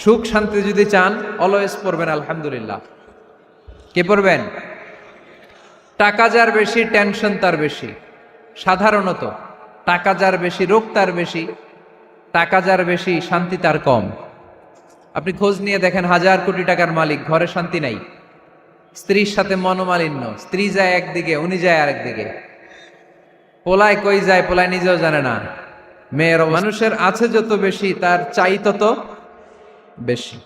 সুখ শান্তি যদি চান অলওয়েজ পড়বেন আলহামদুলিল্লাহ। কে পড়বেন? টাকা যার বেশি টেনশন তার বেশি। সাধারণত টাকা যার বেশি রোগ তার বেশি, টাকা যার বেশি শান্তি তার কম। আপনি খোঁজ নিয়ে দেখেন, 1000 কোটি টাকার মালিক, ঘরে শান্তি নাই, স্ত্রীর সাথে মনোমালিন্য, স্ত্রী যায় একদিকে উনি যায় আরেকদিকে, পোলায় কই যায় পোলায় নিজেও জানে না। মেয়ের মানুষের আছে যত বেশি তার চাই তত বেশি।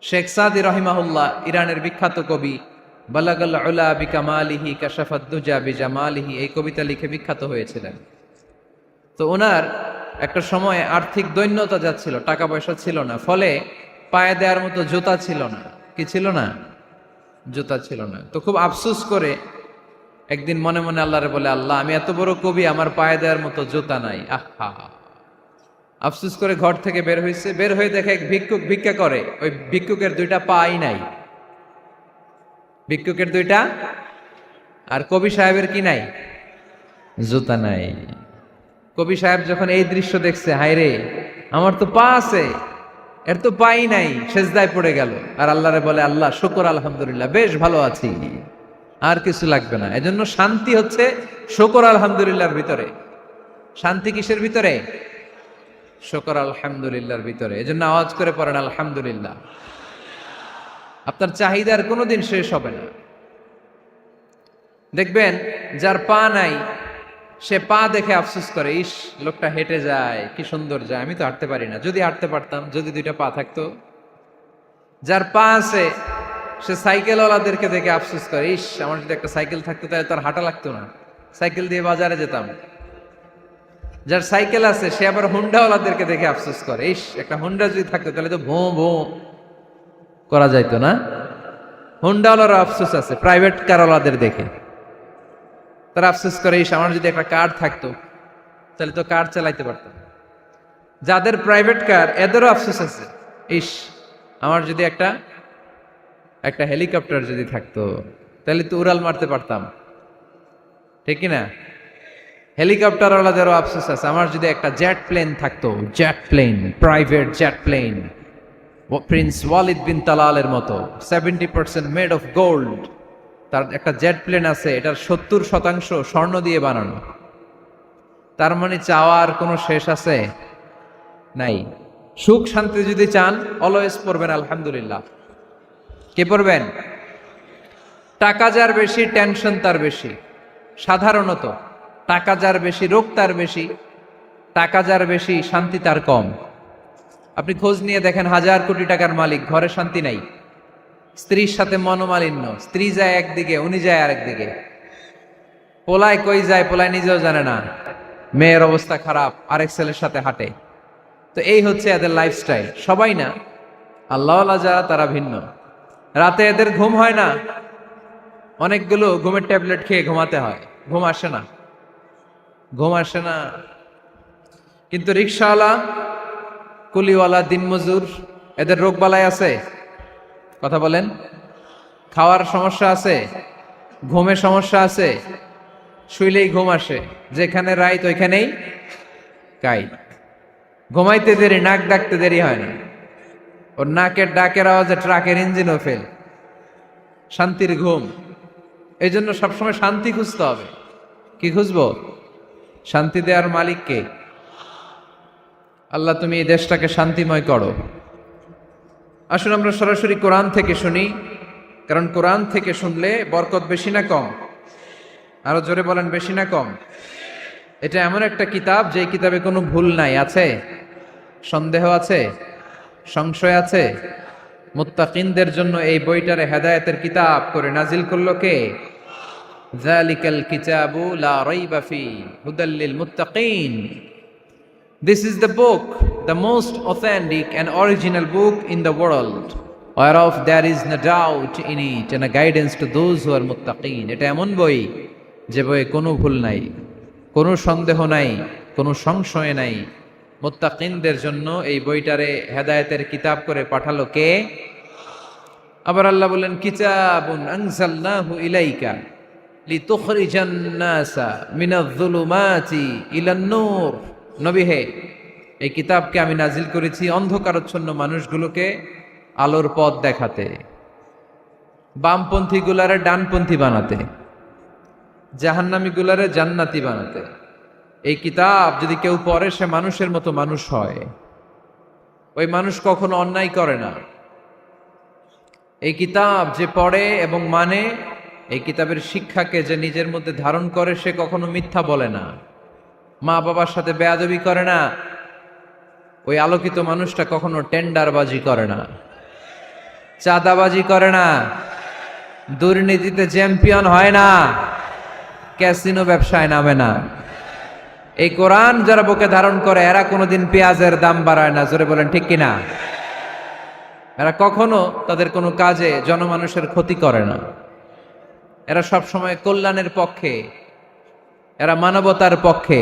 শেখ সাদি রহিমাহুল্লাহ, ইরানের বিখ্যাত কবি, বালাগাল উলা বিকামালিহি কাশাফাদ দুজা বিজামালিহি, এই কবিতা লিখে বিখ্যাত হয়েছিলেন। তো ওনার একটা সময় আর্থিক দৈন্যতা যাচ্ছিল, টাকা পয়সা ছিল না, ফলে পায়ে দেওয়ার মতো জুতা ছিল না। কি ছিল না? জুতা ছিল না। তো খুব আফসোস করে একদিন মনে মনে আল্লাহরে বলে, আল্লাহ আমি এত বড় কবি, আমার পায়ে দেওয়ার মতো জুতা নাই। আহা, আফসোস করে ঘর থেকে বের হয়েছে, বের হয়ে দেখে এক ভিক্ষুক ভিক্ষা করে, ওই ভিক্ষুকের 2টা পাই নাই। ভিক্ষুকের 2টা, আর কবি সাহেবের কি নাই? জুতা নাই। কবি সাহেব যখন এই দৃশ্য দেখছে, হায় রে আমার তো পা আছে, এর তো পাই নাই, সেজদায় পড়ে গেল আর আল্লাহরে বলে, আল্লাহ শুকর আলহামদুলিল্লাহ, বেশ ভালো আছি, আর কিছু লাগবে না। এজন্য শান্তি হচ্ছে শুকর আলহামদুলিল্লাহর ভিতরে। শান্তি কিসের ভিতরে? শুকর আলহামদুলিল্লাহর ভিতরে। এজন্য আওয়াজ করে পড়েন আলহামদুলিল্লাহ। আপনার চাহিদার কোনোদিন শেষ হবে না। দেখবেন যার পা নাই সে পা দেখে আফসোস করে, ইস লোকটা হেঁটে যায়, কি সুন্দর যায়, আমি তো হাঁটতে পারি না, যদি হাঁটতে পারতাম, যদি 2টা পা থাকতো। যার পা আছে সে সাইকেলওয়ালাদেরকে দেখে আফসোস করে, ইস আমার যদি একটা সাইকেল থাকতো তাহলে তার হাঁটা লাগতো না, সাইকেল দিয়ে বাজারে যেতাম। যার সাইকেল আছে সে আবার হুন্ডাওয়ালাদেরকে দেখে আফসোস করে, ইস একটা হুন্ডা যদি থাকতো তাহলে তো ভোঁ ভোঁ করা যাইতো না। হুন্ডাওয়ালার আফসোস আছে প্রাইভেট কারওয়ালাদের দেখে, তারা আফসোস করে, ইস আমার যদি একটা কার থাকতো তাহলে তো কার চালাইতে পারতাম। যাদের প্রাইভেট কার এদেরও আফসোস আছে, ইস আমার যদি একটা হেলিকপ্টার যদি থাকতো তাহলে তো উড়াল মারতে পারতাম, ঠিক কিনা? হেলিকপ্টারওয়ালাদেরও আফসোস আছে, আমার যদি একটা জেট প্লেন থাকতো, jet plane, private jet plane, prince Walid bin তালালের মতো 70% মেড অফ গোল্ড, তার একটা জেট প্লেন আছে, এটার 70% স্বর্ণ দিয়ে বানানো। তার মানে চাওয়ার কোনো শেষ আছে? নাই। সুখ শান্তি যদি চান অলওয়েজ পড়বেন আলহামদুলিল্লাহ। কে পড়বেন? টাকা যার বেশি টেনশন তার বেশি। সাধারণত টাকা যার বেশি রোগ তার বেশি, টাকা যার বেশি শান্তি তার কম। আপনি খোঁজ নিয়ে দেখেন, 1000 কোটি টাকার মালিক, ঘরে শান্তি নাই, স্ত্রীর সাথে মনোমালিন্য, স্ত্রী যায় একদিকে উনি যায় আরেকদিকে, পোলায় কই যায় পোলায় নিজেও জানে না, মেয়ের অবস্থা খারাপ, আরেক ছেলের সাথে হাঁটে। তো এই হচ্ছে এদের লাইফস্টাইল। সবাই না, আল্লাহওয়ালা যারা তারা ভিন্ন। রাতে এদের ঘুম হয় না, অনেকগুলো ঘুমের ট্যাবলেট খেয়ে ঘুমাতে হয়, ঘুম আসে না, ঘুম আসে না। কিন্তু রিক্সাওয়ালা, কুলিওয়ালা, দিনমজুর, এদের রোগ বালাই আছে? কথা বলেন। খাওয়ার সমস্যা আছে, ঘুমের সমস্যা আছে, শুইলেই ঘুম আসে, যেখানে রাইত ওইখানেই কাইত। ঘুমাইতে দেরি, নাক ডাকতে দেরি হয় না, ওর নাকের ডাকের আওয়াজে ট্রাকের ইঞ্জিনও ফেল। শান্তির ঘুম। এই জন্য সবসময় শান্তি খুঁজতে হবে। কি খুঁজবো? শান্তি দেওয়ার মালিক কে? আল্লাহ তুমি এই দেশটাকে শান্তিময় করো। আসুন আমরা সরাসরি কোরআন থেকে শুনি, কারণ কোরআন থেকে শুনলে বরকত বেশি না কম? আরো জোরে বলেন, বেশি না কম? এটা এমন একটা কিতাব যে কিতাবে কোনো ভুল নাই। আছে? সন্দেহ আছে? সংশয় আছে? মুত্তাকিনদের জন্য এই বইটারে হেদায়েতের কিতাব করে নাজিল করলো কে? যালিকাল কিতাবু লা রাইবা ফি হুদাল লিল মুত্তাকিন। This is the book, the most authentic and original book in the world, whereof there is no doubt in it and a guidance to those who are muttaqin. এটা এমন বই যে বইয়ে কোনো ভুল নাই, কোনো সন্দেহ নাই, কোনো সংশয় নাই। মুত্তাকিনদের জন্য এই বইটারে হেদায়েতের কিতাব করে পাঠালো কে? আবার আল্লাহ বলেন, কিতাবুন আনজালনাহু ইলাইকা লিতুখরিজান নাসা মিনাজ যুলুমাতি ইলান নূর। নবী হে, এই কিতাবকে আমি নাজিল করেছি অন্ধকারচ্ছন্ন মানুষগুলোকে আলোর পথ দেখাতে, বামপন্থী গুলারে ডানপন্থী বানাতে, জাহান্নামী গুলারে জান্নাতি বানাতে। এই কিতাব যদি কেউ পড়ে সে মানুষের মতো মানুষ হয়। ওই মানুষ কখনো অন্যায় করে না। এই কিতাব যে পড়ে এবং মানে, এই কিতাবের শিক্ষাকে যে নিজের মধ্যে ধারণ করে, সে কখনো মিথ্যা বলে না, মা বাবার সাথে বেয়াদবি করে না। ওই আলোকিত মানুষটা কখনো টেন্ডারবাজি করে না, চাঁদাবাজি করে না, দুর্নীতিতে চ্যাম্পিয়ন হয় না, ক্যাসিনো ব্যবসায় নামে না। এই কোরআন যারা বুকে ধারণ করে এরা কোনোদিন পেঁয়াজের দাম বাড়ায় না। জোরে বলেন ঠিক কিনা? এরা কখনো তাদের কোনো কাজে জনমানুষের ক্ষতি করে না। এরা সব সময় কল্যাণের পক্ষে, এরা মানবতার পক্ষে।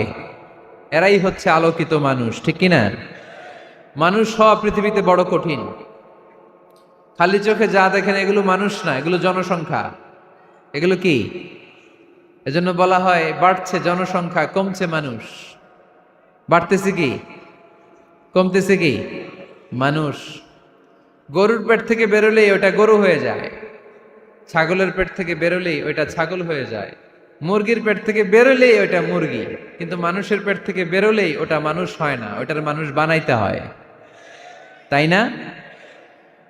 এরাই হচ্ছে আলোকিত মানুষ, ঠিক কিনা? মানুষ হওয়া পৃথিবীতে বড় কঠিন। খালি চোখে যা দেখেন এগুলো মানুষ না, এগুলো জনসংখ্যা। এগুলো কি? এজন্য বলা হয় বাড়ছে জনসংখ্যা, কমছে মানুষ। বাড়তেছে কি, কমতেছে কি? মানুষ। গরুর পেট থেকে বেরোলেই ওটা গরু হয়ে যায়, ছাগলের পেট থেকে বেরোলেই ওইটা ছাগল হয়ে যায়, মুরগির পেট থেকে বেরোলেই ওইটা মুরগি। কিন্তু মানুষের পেট থেকে বেরোলেই ওটা মানুষ হয় না, ওইটার মানুষ বানাইতে হয়, তাই না?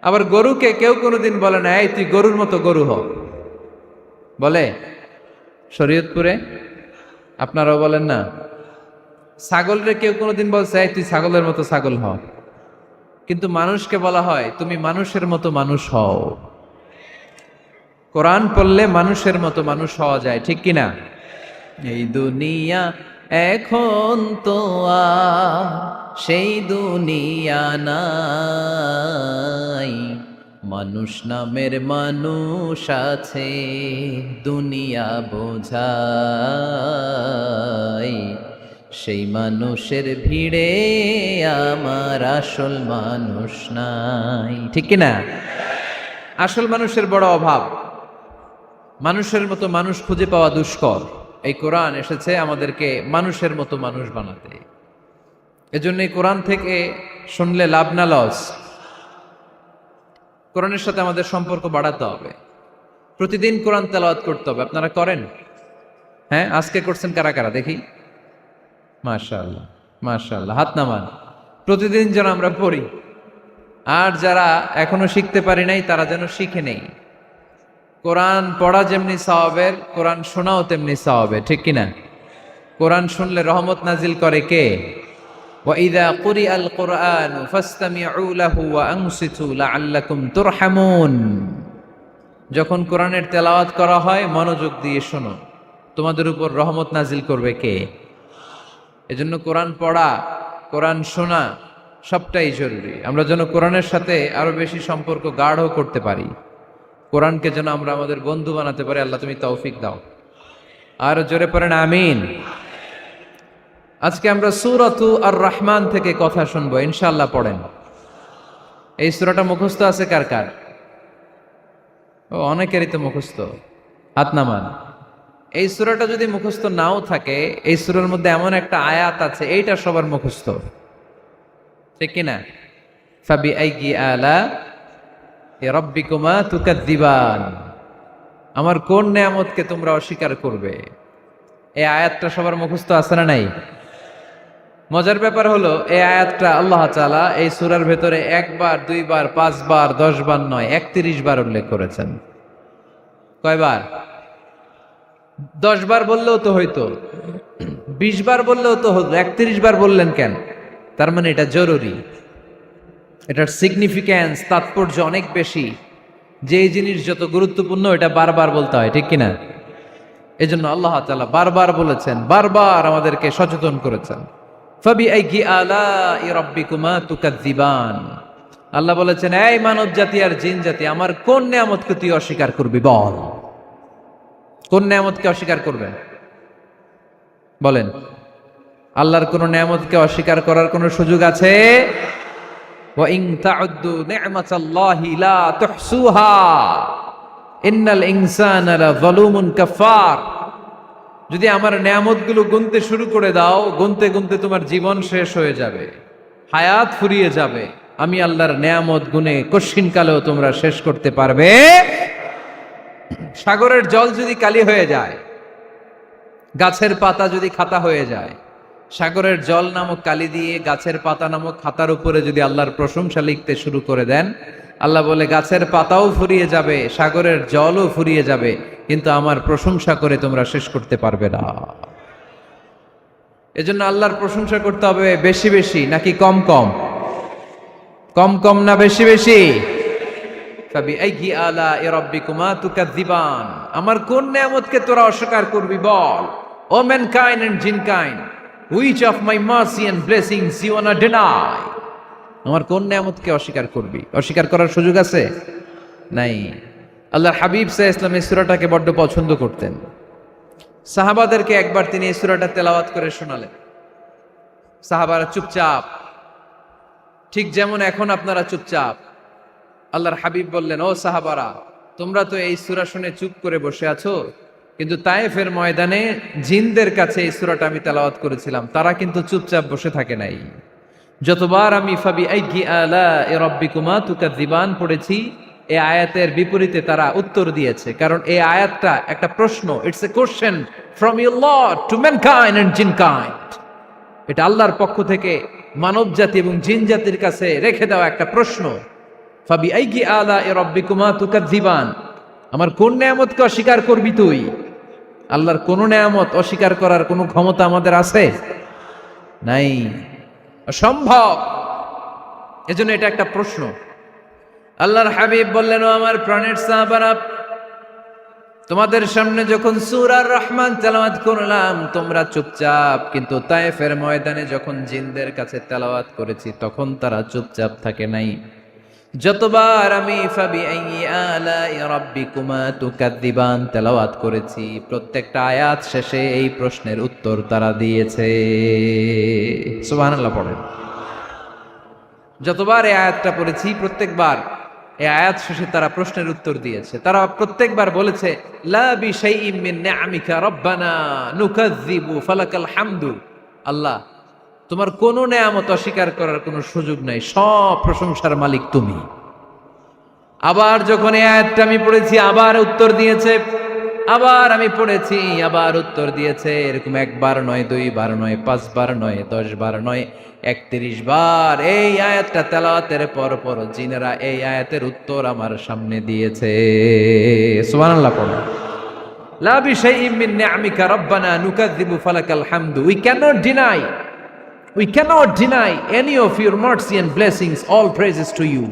আবার গরুকে কেউ কোনোদিন বলে না এই তুই গরুর মতো গরু হ, বলে? শরীয়তপুরে আপনারাও বলেন না? ছাগলরে কেউ কোনোদিন বলছে এই তুই ছাগলের মতো ছাগল হ। কিন্তু মানুষকে বলা হয় তুমি মানুষের মতো মানুষ হও। কোরআন পড়লে মানুষের মতো মানুষ হওয়া যায়, ঠিক কিনা? এই দুনিয়া এখন তো আর সেই দুনিয়া নাই, মানুষ নামের মানুষ আছে দুনিয়া বোঝায়, সেই মানুষের ভিড়ে আমার আসল মানুষ নাই, ঠিক কিনা? আসল মানুষের বড় অভাব, মানুষের মতো মানুষ খুঁজে পাওয়া দুষ্কর। এই কোরআন এসেছে আমাদেরকে মানুষের মতো মানুষ বানাতে। এজন্য এই কোরআন থেকে শুনলে লাভ না লস। কোরআনের সাথে আমাদের সম্পর্ক বাড়াতে হবে, প্রতিদিন কোরআন তেলাওয়াত করতে হবে। আপনারা করেন? হ্যাঁ, আজকে করছেন কারা কারা দেখি? মাশাআল্লাহ, মাশাআল্লাহ, হাত নামান। প্রতিদিন যেন আমরা পড়ি, আর যারা এখনো শিখতে পারি নাই তারা যেন শিখে নেই। কোরআন পড়া যেমনি সওয়াবের, কোরআন শোনাও তেমনি সওয়াবের, ঠিক কিনা? কোরআন শুনলে রহমত নাজিল করে কে? ওয়াইদা কুরিআল কুরআনু ফাসতামিউ লাহু ওয়া আনসিতু লাআল্লাকুম তুরহামুন। যখন কোরআনের তেলাওয়াত করা হয় মনোযোগ দিয়ে শোনো, তোমাদের উপর রহমত নাজিল করবে কে? এজন্য কোরআন পড়া, কোরআন শোনা সবটাই জরুরি। আমরা যেন কোরআনের সাথে আরো বেশি সম্পর্ক গাঢ় করতে পারি, কোরআনকে যেন আমরা আমাদের বন্ধু বানাতে পারি। আল্লাহ তুমি তৌফিক দাও। আর জোরে পড়েন আমিন। আজকে আমরা সূরাতু আর রহমান থেকে কথা শুনবো ইনশাআল্লাহ। পড়েন। এই সূরাটা মুখস্থ আছে কার কার? ও, অনেকেরই তো মুখস্থ, হাত নামান। এই সূরাটা যদি মুখস্থ নাও থাকে, এই সূরার মধ্যে এমন একটা আয়াত আছে এইটা সবার মুখস্থ, ঠিক কিনা? ফাবিআইয়ি আলা রাব্বিকুমা তুকাযযিবান। আমার কোন নেয়ামতকে তোমরা অস্বীকার করবে? এই আয়াতটা সবার মুখস্থ আছে না নাই? মজার ব্যাপার হলো এই আয়াতটা আল্লাহ তাআলা এই সূরার ভেতরে একবার, দুইবার, 5 বার, 10 বার নয়, 31 বার উল্লেখ করেছেন। কয়বার? 10 বার বললেও তো হইতো, 20 বার বললেও তো হতো, 31 বার বললেন কেন? তার মানে এটা জরুরি, এটার সিগনিফিক্যান্স, তাৎপর্য অনেক বেশি। যেই জিনিস যত গুরুত্বপূর্ণ এটা বারবার বলতে হয়, ঠিক কিনা? এজন্য আল্লাহ তাআলা বারবার বলেছেন, বারবার আমাদেরকে সচেতন করেছেন। ফাবিআইয়ি আলাই রাব্বিকুমা তুকাযযিবান। আল্লাহ বলেছেন, এই মানব জাতি আর জিন জাতি, আমার কোন নিয়ামতকে তুই অস্বীকার করবি বল? কোন নিয়ামতকে অস্বীকার করবেন বলেন? আল্লাহর কোন নিয়ামতকে অস্বীকার করার কোন সুযোগ আছে? ওয়া ইন তাউদ্দু নি'মাতাল্লাহি লা তুহসুহা ইন্নাল ইনসানা লাযালুমুন কাফার। যদি আমার নিয়ামতগুলো গুনতে শুরু করে দাও, গুনতে গুনতে তোমার জীবন শেষ হয়ে যাবে। হায়াত ফুরিয়ে যাবে, আমি আল্লাহর নেয়ামত গুণে কশিন কালেও তোমরা শেষ করতে পারবে। সাগরের জল যদি কালি হয়ে যায়, গাছের পাতা যদি খাতা হয়ে যায়, সাগরের জল নামক কালি দিয়ে গাছের পাতা নামক খাতার উপরে যদি আল্লাহর প্রশংসা লিখতে শুরু করে দেন, আল্লাহ বলে গাছের পাতাও ফুরিয়ে যাবে, সাগরের জলও ফুরিয়ে যাবে, কিন্তু আমার প্রশংসা করে তোমরা শেষ করতে পারবে না। এজন্য আল্লাহর প্রশংসা করতে হবে বেশি বেশি নাকি কম কম? কম কম না বেশি বেশি? ফাবিআইয়ি আলাኢ রাব্বিকুমা তুকাযযিবান, আমার কোন নেয়ামতকে তোরা অস্বীকার করবি বল। O mankind and jinnkind, which of my mercy and blessings you want to deny? আমার কোন নেয়ামতকে অস্বীকার করবি? অস্বীকার করার সুযোগ আছে? নাই। আল্লাহর হাবিব সাল্লাল্লাহু আলাইহি ওয়াসাল্লাম এই সূরাটাকে বড্ড পছন্দ করতেন। সাহাবাদেরকে একবার তিনি এই সূরাটা তেলাওয়াত করে শোনালেন। সাহাবারা চুপচাপ, ঠিক যেমন এখন আপনারা চুপচাপ। আল্লাহর হাবিব বললেন, ও সাহাবারা, তোমরা তো এই সূরা শুনে চুপ করে বসে আছো, কিন্তু তায়েফের ময়দানে জিনদের কাছে এই সূরাটা আমি তেলাওয়াত করেছিলাম, তারা কিন্তু চুপচাপ বসে থাকে নাই। যতবার আমি ফাবিআইয়ি আলাኢ রাব্বিকুমা তুকাযযিবান পড়েছি, এই আয়াতের বিপরীতে তারা উত্তর দিয়েছে, কারণ এই আয়াতটা একটা প্রশ্ন। It's a question from your lord to mankind and jinnkind. এটা আল্লাহর পক্ষ থেকে মানব জাতি এবং জিন জাতির কাছে রেখে দেওয়া একটা প্রশ্ন। ফাবিআইয়ি আলাኢ রাব্বিকুমা তুকাযযিবান, আমার কোন নেয়ামতকে অস্বীকার করবি তুই? আল্লাহর কোন নেয়ামত অস্বীকার করার কোনো ক্ষমতা আমাদের আছে? নাই, অসম্ভব। এজন্য এটা একটা প্রশ্ন। আল্লাহর হাবিব বললেন, ও আমার প্রাণের সাহাবারা, তোমাদের সামনে যখন সূরা আর রহমান তেলাওয়াত করলাম তোমরা চুপচাপ, কিন্তু তায়েফের ময়দানে যখন জিনদের কাছে তেলাওয়াত করেছি তখন তারা চুপচাপ থাকে নাই। যতবার আমি ফাবিআইয়ি আলাኢ রাব্বিকুমা তুকাযযিবান তেলাওয়াত করেছি, প্রত্যেকটা আয়াত শেষে এই প্রশ্নের উত্তর তারা দিয়েছে। সুবহানাল্লাহ পড়েন। যতবার এই আয়াতটা পড়েছি প্রত্যেকবার এই আয়াত শেষে তারা প্রশ্নের উত্তর দিয়েছে। তারা প্রত্যেকবার বলেছে, লা বিশাইইম মিন নিআমিকা রাব্বানা নুকাযযিবু ফালাকাল হামদু। আল্লাহ, তোমার কোনো নেয়ামত অস্বীকার করার কোনো সুযোগ নাই, সব প্রশংসার মালিক তুমি। আবার যখন এই আয়াতটা আমি পড়েছি আবার উত্তর দিয়েছে, আবার আমি পড়েছি আবার উত্তর দিয়েছে। এরকম একবার নয়, দুইবার নয়, 5 বার নয়, 10 বার নয়, 31 বার এই আয়াতটা তেলাওয়াতের পর পর জিনেরা এই আয়াতের উত্তর আমার সামনে দিয়েছে। সুবহানাল্লাহ পড়ো। লা বিশাইইম মিন নিআমিকা রাব্বানা নুকাযযিবু ফালাকাল হামদু। We cannot deny any of your mercy and blessings. All praises to you.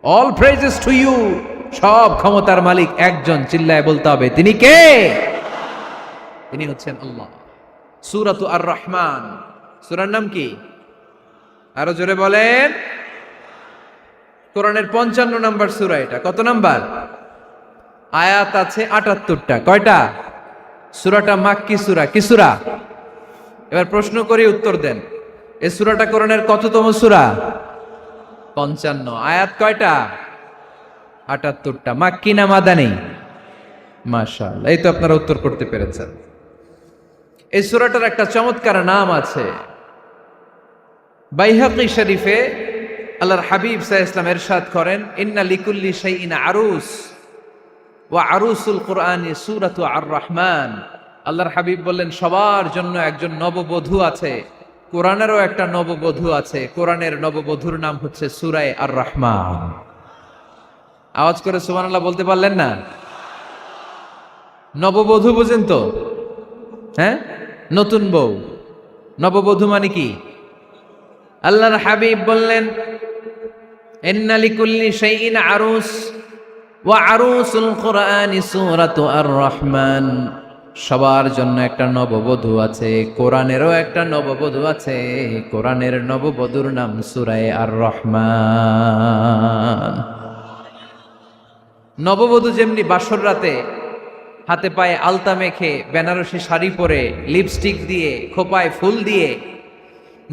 All praises to you. সব ক্ষমতার মালিক একজন, চিল্লায় বলতে হবে, তিনি কে? তিনি হচ্ছেন আল্লাহ। সূরাতু আর রহমান, সূরার নাম কি? আরো জোরে বলেন। কোরআনের 55 নম্বর সূরা এটা। কত নাম্বার? আয়াত আছে 78টা। কয়টা? সূরাটা মাক্কি সূরা। কি সূরা? এবার প্রশ্ন করে উত্তর দেন। এই সূরাটা কোরআনের কততম সূরা? 55। আয়াত কয়টা? 78টা। মাক্কি না মাদানী? মাশাআল্লাহ, এই তো আপনারা উত্তর করতে পেরেছেন। এই সূরাটার একটা চমৎকার নাম আছে। বাইহাকী শরীফে আল্লাহর হাবিব সাল্লাল্লাহু আলাইহি ওয়াসাল্লাম ইরশাদ করেন, ইন্না লিকুল্লি শাইইন আরুস ওয়া আরুসুল কুরআনি সূরাতু আর রহমান। আল্লাহর হাবিব বললেন, সবার জন্য একজন নববধূ আছে, কোরআনেরও একটা নববধূ আছে। কোরআনের নববধূর নাম হচ্ছে সূরা আর রহমান। আওয়াজ করে সুবহানাল্লাহ বলতে পারলেন না? নববধূ বুঝেন তো? হ্যাঁ, নতুন বউ। নববধূ মানে কি? আল্লাহর হাবিব বললেন, ইন্না লিকুল্লি শাইইন আরুস ওয়া আরুসুল কুরআনি সূরাতু আর রহমান। সবার জন্য একটা নববধূ আছে, কোরআনেরও একটা নববধূ আছে। কোরআনের নববধূর নাম সূরা আর রহমান। নববধূ যেমনি বাসর রাতে হাতে পায়ে আলতা মেখে, বেনারসি শাড়ি পরে, লিপস্টিক দিয়ে, খোপায় ফুল দিয়ে,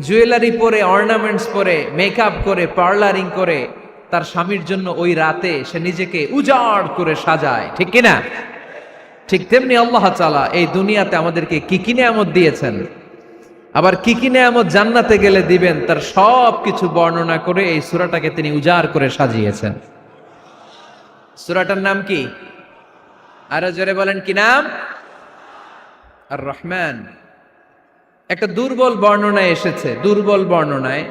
জুয়েলারি পরে, অর্নামেন্টস পরে, মেকআপ করে, পার্লারিং করে তার স্বামীর জন্য ওই রাতে সে নিজেকে উজাড় করে সাজায়, ঠিক কিনা? ঠিক তেমনি আল্লাহ তাআলা এই দুনিয়াতে আমাদেরকে কি কি নিয়ামত দিয়েছেন। আবার কি কি নেয়ামত জান্নাতে গেলে দিবেন তার সব কিছু বর্ণনা করে এই সূরাটাকে তিনি উজাড় করে সাজিয়েছেন। সূরাটার নাম কি? আরো জোরে বলেন, কি নাম? আর রহমান। একটা দুর্বল বর্ণনায় এসেছে, দুর্বল বর্ণনায়,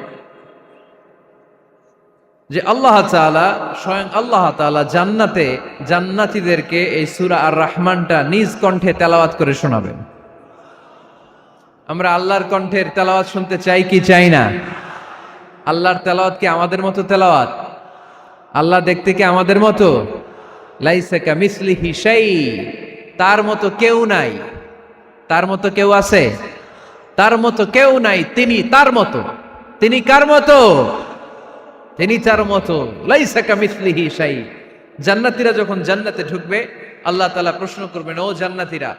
যে আল্লাহ তাআলা, স্বয়ং আল্লাহ তাআলা জান্নাতে জান্নাতীদেরকে এই সূরা আর রহমানটা নিজ কণ্ঠে তেলাওয়াত করে শোনাবেন। আমরা আল্লাহর কণ্ঠের তেলাওয়াত শুনতে চাই কি চাই না? আল্লাহর তেলাওয়াত কি আমাদের মতো তেলাওয়াত? আল্লাহ দেখতে কি আমাদের মতো? লাইসা কামিসলিহি শাই, তার মতো কেউ নাই। তার মতো কেউ আছে? তার মতো কেউ নাই। তিনি তার মতো। তিনি কার মতো? তিনি তার মতো। লাইসা কামিসলিহি শাই। জান্নাতীরা যখন জান্নাতে ঢুকবে, আল্লাহ তাআলা প্রশ্ন করবেন, ও জান্নাতীরা,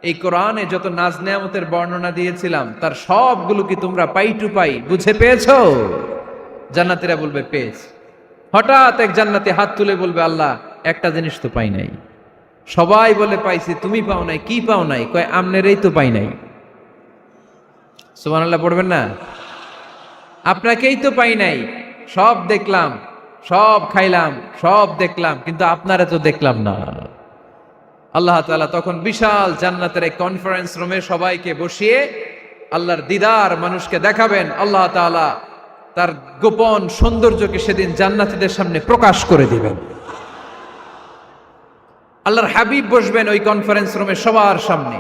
এই কোরআনে যত নাজ নেয়ামতের বর্ণনা দিয়েছিলাম তার সবগুলো কি তোমরা পাই টু পাই বুঝে পেয়েছো? জান্নাতীরা বলবে পেয়েছি। হঠাৎ এক জান্নাতি হাত তুলে বলবে, আল্লাহ একটা জিনিস তো পাই নাই। সবাই বলে পাইছি, তুমি পাও নাই। কি পাও নাই? কয় আমনেরই তো পাই নাই। সুবহানাল্লাহ পড়বেন না? আপনাকেই তো পাই নাই। সব দেখলাম, সব খাইলাম, সব দেখলাম, কিন্তু আপনারা তো দেখলাম না। আল্লাহ তাআলা তখন বিশাল জান্নাতের এক কনফারেন্স রুমে সবাইকে বসিয়ে আল্লাহর দিদার মানুষকে দেখাবেন। আল্লাহ তাআলা তার গোপন সৌন্দর্যকে সেদিন জান্নাতীদের সামনে প্রকাশ করে দিবেন। আল্লাহর হাবিব বসবেন ওই কনফারেন্স রুমে সবার সামনে।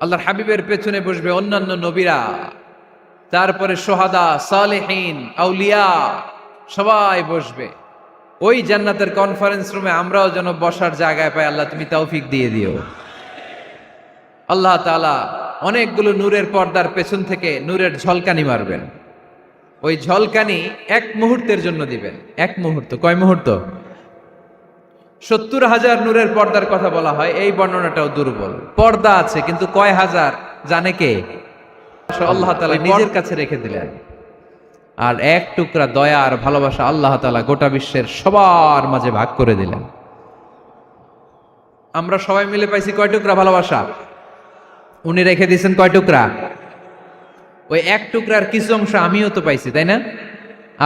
আল্লাহর হাবিবের পেছনে বসবে অন্যান্য নবীরা, তারপরে সোহাদা, সালেহীন, আউলিয়া সবাই বসবে। ওই জান্নাতের কনফারেন্স রুমে আমরাও যেন বসার জায়গায় পাই, আল্লাহ তুমি তৌফিক দিয়ে দিও। আল্লাহ তাআলা অনেকগুলো নূরের পর্দার পেছন থেকে নূরের ঝলকানি মারবেন। ওই ঝলকানি এক মুহূর্তের জন্য দিবেন। এক মুহূর্ত। কয় মুহূর্ত? 70,000 নূরের পর্দার কথা বলা হয়। এই বর্ণনাটাও দুর্বল। পর্দা আছে কিন্তু কয় হাজার জানে কে? আল্লাহ তাআলা নিজের কাছে রেখে দিলেন। আর এক টুকরা দয়া আর ভালোবাসা আল্লাহ তাআলা গোটা বিশ্বের সবার মাঝে ভাগ করে দিলেন। আমরা সবাই মিলে পাইছি কয় টুকরা ভালোবাসা? উনি রেখে দিয়েছেন কয় টুকরা? ওই এক টুকরার কিছু অংশ আমিও তো পাইছি, তাই না?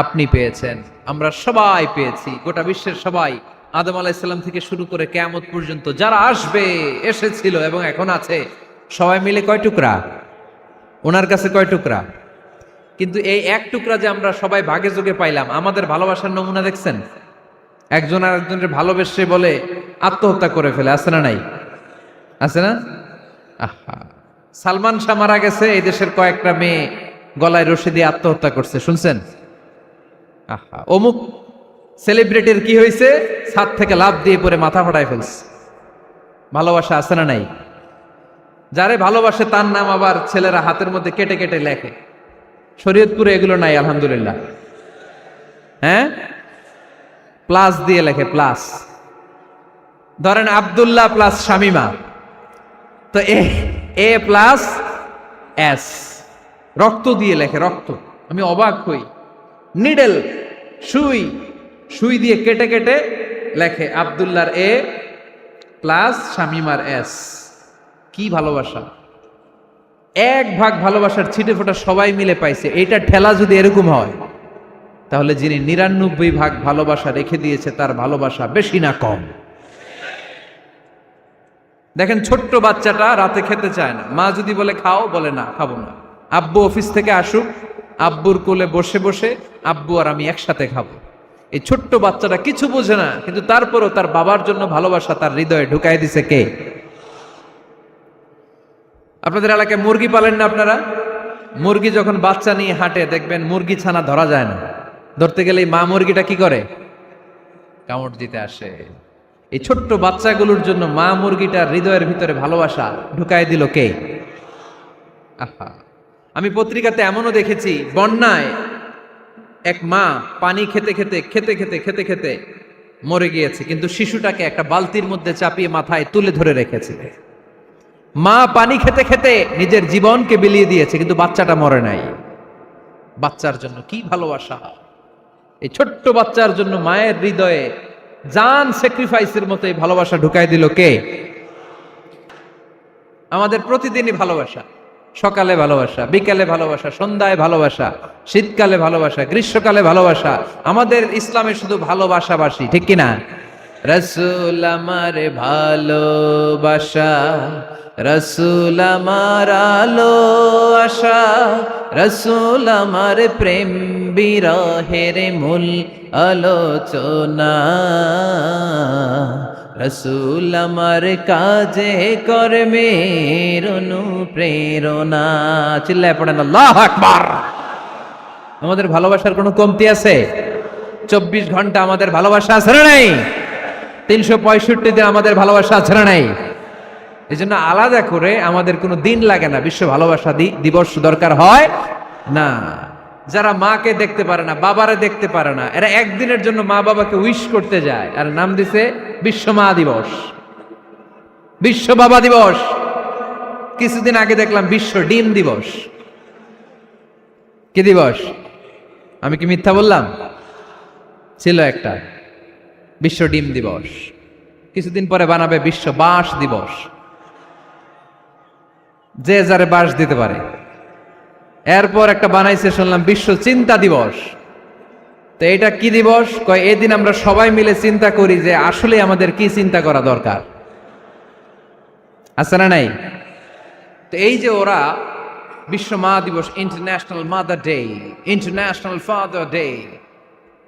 আপনি পেয়েছেন, আমরা সবাই পেয়েছি। গোটা বিশ্বের সবাই, আদম আলাইহিস সালাম থেকে শুরু করে কিয়ামত পর্যন্ত যারা আসবে, এসেছিল এবং এখন আছে, সবাই মিলে কয় টুকরা? ওনার কাছে কয় টুকরা? কিন্তু এই এক টুকরা যে আমরা সবাই ভাগে যোগে পাইলাম, আমাদের ভালোবাসার নমুনা দেখছেন? একজন আর একজনের ভালোবেসে বলে আত্মহত্যা করে ফেলে, আছে না নাই? আছে না? আহা, সালমান শাহ মারা গেছে, এই দেশের কয়েকটা মেয়ে গলায় রশি দিয়ে আত্মহত্যা করছে, শুনছেন? আহা, অমুক সেলিব্রিটির কি হয়েছে, ছাদ থেকে লাফ দিয়ে পরে মাথা ফাটায় ফেলছে। ভালোবাসা আছে না নাই? যারে ভালোবাসে তার নাম আবার ছেলেরা হাতের মধ্যে কেটে কেটে লেখে। শরীয়তপুরে এগুলো নাই আলহামদুলিল্লাহ। হ্যাঁ, প্লাস দিয়ে লেখে, প্লাস। ধরেন আব্দুল্লাহ প্লাস শামিমা, তো এ প্লাস এস, রক্ত দিয়ে লেখে, রক্ত। আমি অবাক হই। নিডেল, সুই, সুই দিয়ে কেটে কেটে লেখে আব্দুল্লাহর এ প্লাস শামিমার এস। কি ভালোবাসা! এক ভাগ ভালোবাসার ছিটে ফোটা সবাই মিলে পাইছে। এইটা ঠেলা যদি এরকম হয়, তাহলে যিনি 99 ভাগ ভালোবাসা রেখে দিয়েছে তার ভালোবাসা বেশি না কম? দেখেন, ছোট্ট বাচ্চাটা রাতে খেতে চায় না, মা যদি বলে খাও, বলে না, খাবো না। আব্বু অফিস থেকে আসুক, আব্বুর কোলে বসে বসে আব্বু আর আমি একসাথে খাবো। এই ছোট্ট বাচ্চাটা কিছু বোঝে না, কিন্তু তারপরও তার বাবার জন্য ভালোবাসা তার হৃদয়ে ঢুকাই দিছে কে? আপনাদের এলাকায় মুরগি পালেন না আপনারা? মুরগি যখন বাচ্চা নিয়ে হাঁটে, দেখবেন মুরগি ছানা ধরা যায় না। ধরতে গেলে মা মুরগিটা কি করে? কামড় দিতে আসে। এই ছোট্ট বাচ্চাগুলোর জন্য মা মুরগিটার হৃদয়ের ভিতরে ভালোবাসা ঢুকাই দিল কে? আহা, আমি পত্রিকাতে এমনও দেখেছি, বন্যায় এক মা পানি খেতে খেতে খেতে খেতে খেতে খেতে মরে গিয়েছে, কিন্তু শিশুটাকে একটা বালতির মধ্যে চাপিয়ে মাথায় তুলে ধরে রেখেছে। মা পানি খেতে খেতে নিজের জীবনকে বিলিয়ে দিয়েছে, কিন্তু বাচ্চাটা মরে নাই। বাচ্চার জন্য কি ভালোবাসা! এই ছোট্ট বাচ্চার জন্য মায়ের হৃদয়ে জান স্যাক্রিফাইসের মতো এই ভালোবাসা ঢুকাই দিল কে? আমাদের প্রতিদিনই ভালোবাসা। সকালে ভালোবাসা, বিকালে ভালোবাসা, সন্ধ্যায় ভালোবাসা, শীতকালে ভালোবাসা, গ্রীষ্মকালে ভালোবাসা। আমাদের ইসলামে শুধু ভালোবাসাবাসি, ঠিক কিনা? রসুল আমার ভালোবাসা, রসুল আমার আলো আশা, রসুল আমার প্রেম বিরহের মূল আলোচনা, রসুল আমার কাজে কর্মের অনুপ্রেরণা। চিল্লায় পড়েন আল্লাহু আকবার। আমাদের ভালোবাসার কোনো কমতি আছে? 24 ঘন্টা আমাদের ভালোবাসা আছে না নাই? 365 দিন আমাদের ভালোবাসা আছে না নাই? এই জন্য আলাদা করে আমাদের কোনো দিন লাগে না, বিশ্ব ভালোবাসা দিবস দরকার হয় না। যারা মাকে দেখতে পারে না, বাবারে দেখতে পারে না, এরা একদিনের জন্য মা বাবাকে উইশ করতে যায়, আর নাম দিছে বিশ্ব মা দিবস, বিশ্ব বাবা দিবস। কিছুদিন আগে দেখলাম বিশ্ব ডিম দিবস। কি দিবস? আমি কি মিথ্যা বললাম? ছিল একটা বিশ্ব ডিম দিবস। কিছুদিন পরে বানাবে বিশ্ব বাঁশ দিবস, যে যারে বাঁশ দিতে পারে। এরপর একটা বানাইছে শুনলাম বিশ্ব চিন্তা দিবস। তো এটা কি দিবস? কয় এই দিন আমরা সবাই মিলে চিন্তা করি যে আসলে আমাদের কি চিন্তা করা দরকার, আছে না নাই? তো এই যে ওরা বিশ্ব মা দিবস, international mother day, international father day,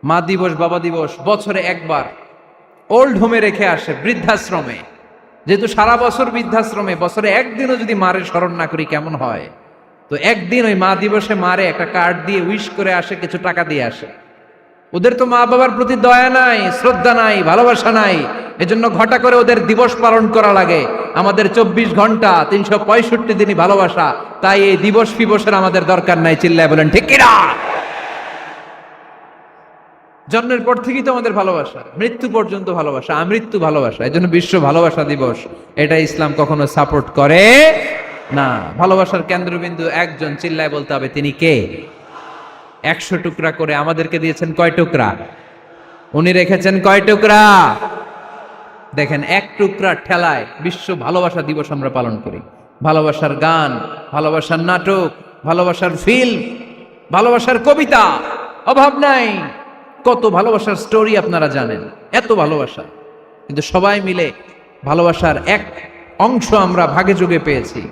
মা দিবস, বাবা দিবস বছরে একবার ওল্ড হোমে রেখে আসে, বৃদ্ধাশ্রমে। যেহেতু সারা বছর বৃদ্ধাশ্রমে, বছরে একদিনও যদি মারে স্মরণ না করি কেমন হয়? তো একদিন ওই মা দিবসে মারে একটা কার্ড দিয়ে উইশ করে আসে, কিছু টাকা দিয়ে আসে। ওদের তো মা বাবার প্রতি দয়া নাই, শ্রদ্ধা নাই, ভালোবাসা নাই। এজন্য ঘটা করে ওদের দিবস পালন করা লাগে। আমাদের 24 ঘন্টা 365 দিনই ভালোবাসা, তাই এই দিবস ফিবসের আমাদের দরকার নাই। চিল্লায় বলেন ঠিক কিনা? জন্মের পর থেকেই তো আমাদের ভালোবাসা, মৃত্যু পর্যন্ত ভালোবাসা, আমৃত্যু ভালোবাসা। এই জন্য বিশ্ব ভালোবাসা দিবস, এটা ইসলাম কখনো সাপোর্ট করে না। ভালোবাসার কেন্দ্রবিন্দু একজন, চিল্লায় বলতে হবে তিনি কে? 100 টুকরা করে আমাদেরকে দিয়েছেন কয় টুকরা? উনি রেখেছেন কয় টুকরা? দেখেন, এক টুকরা ঠেলায় বিশ্ব ভালোবাসা দিবস আমরা পালন করি। ভালোবাসার গান, ভালোবাসার নাটক, ভালোবাসার ফিল্ম, ভালোবাসার কবিতা, অভাব নাই। কত ভালোবাসার স্টোরি আপনারা জানেন, এত ভালোবাসা। কিন্তু সবাই মিলে ভালোবাসার এক অংশ আমরা ভাগে যোগে পেয়েছি।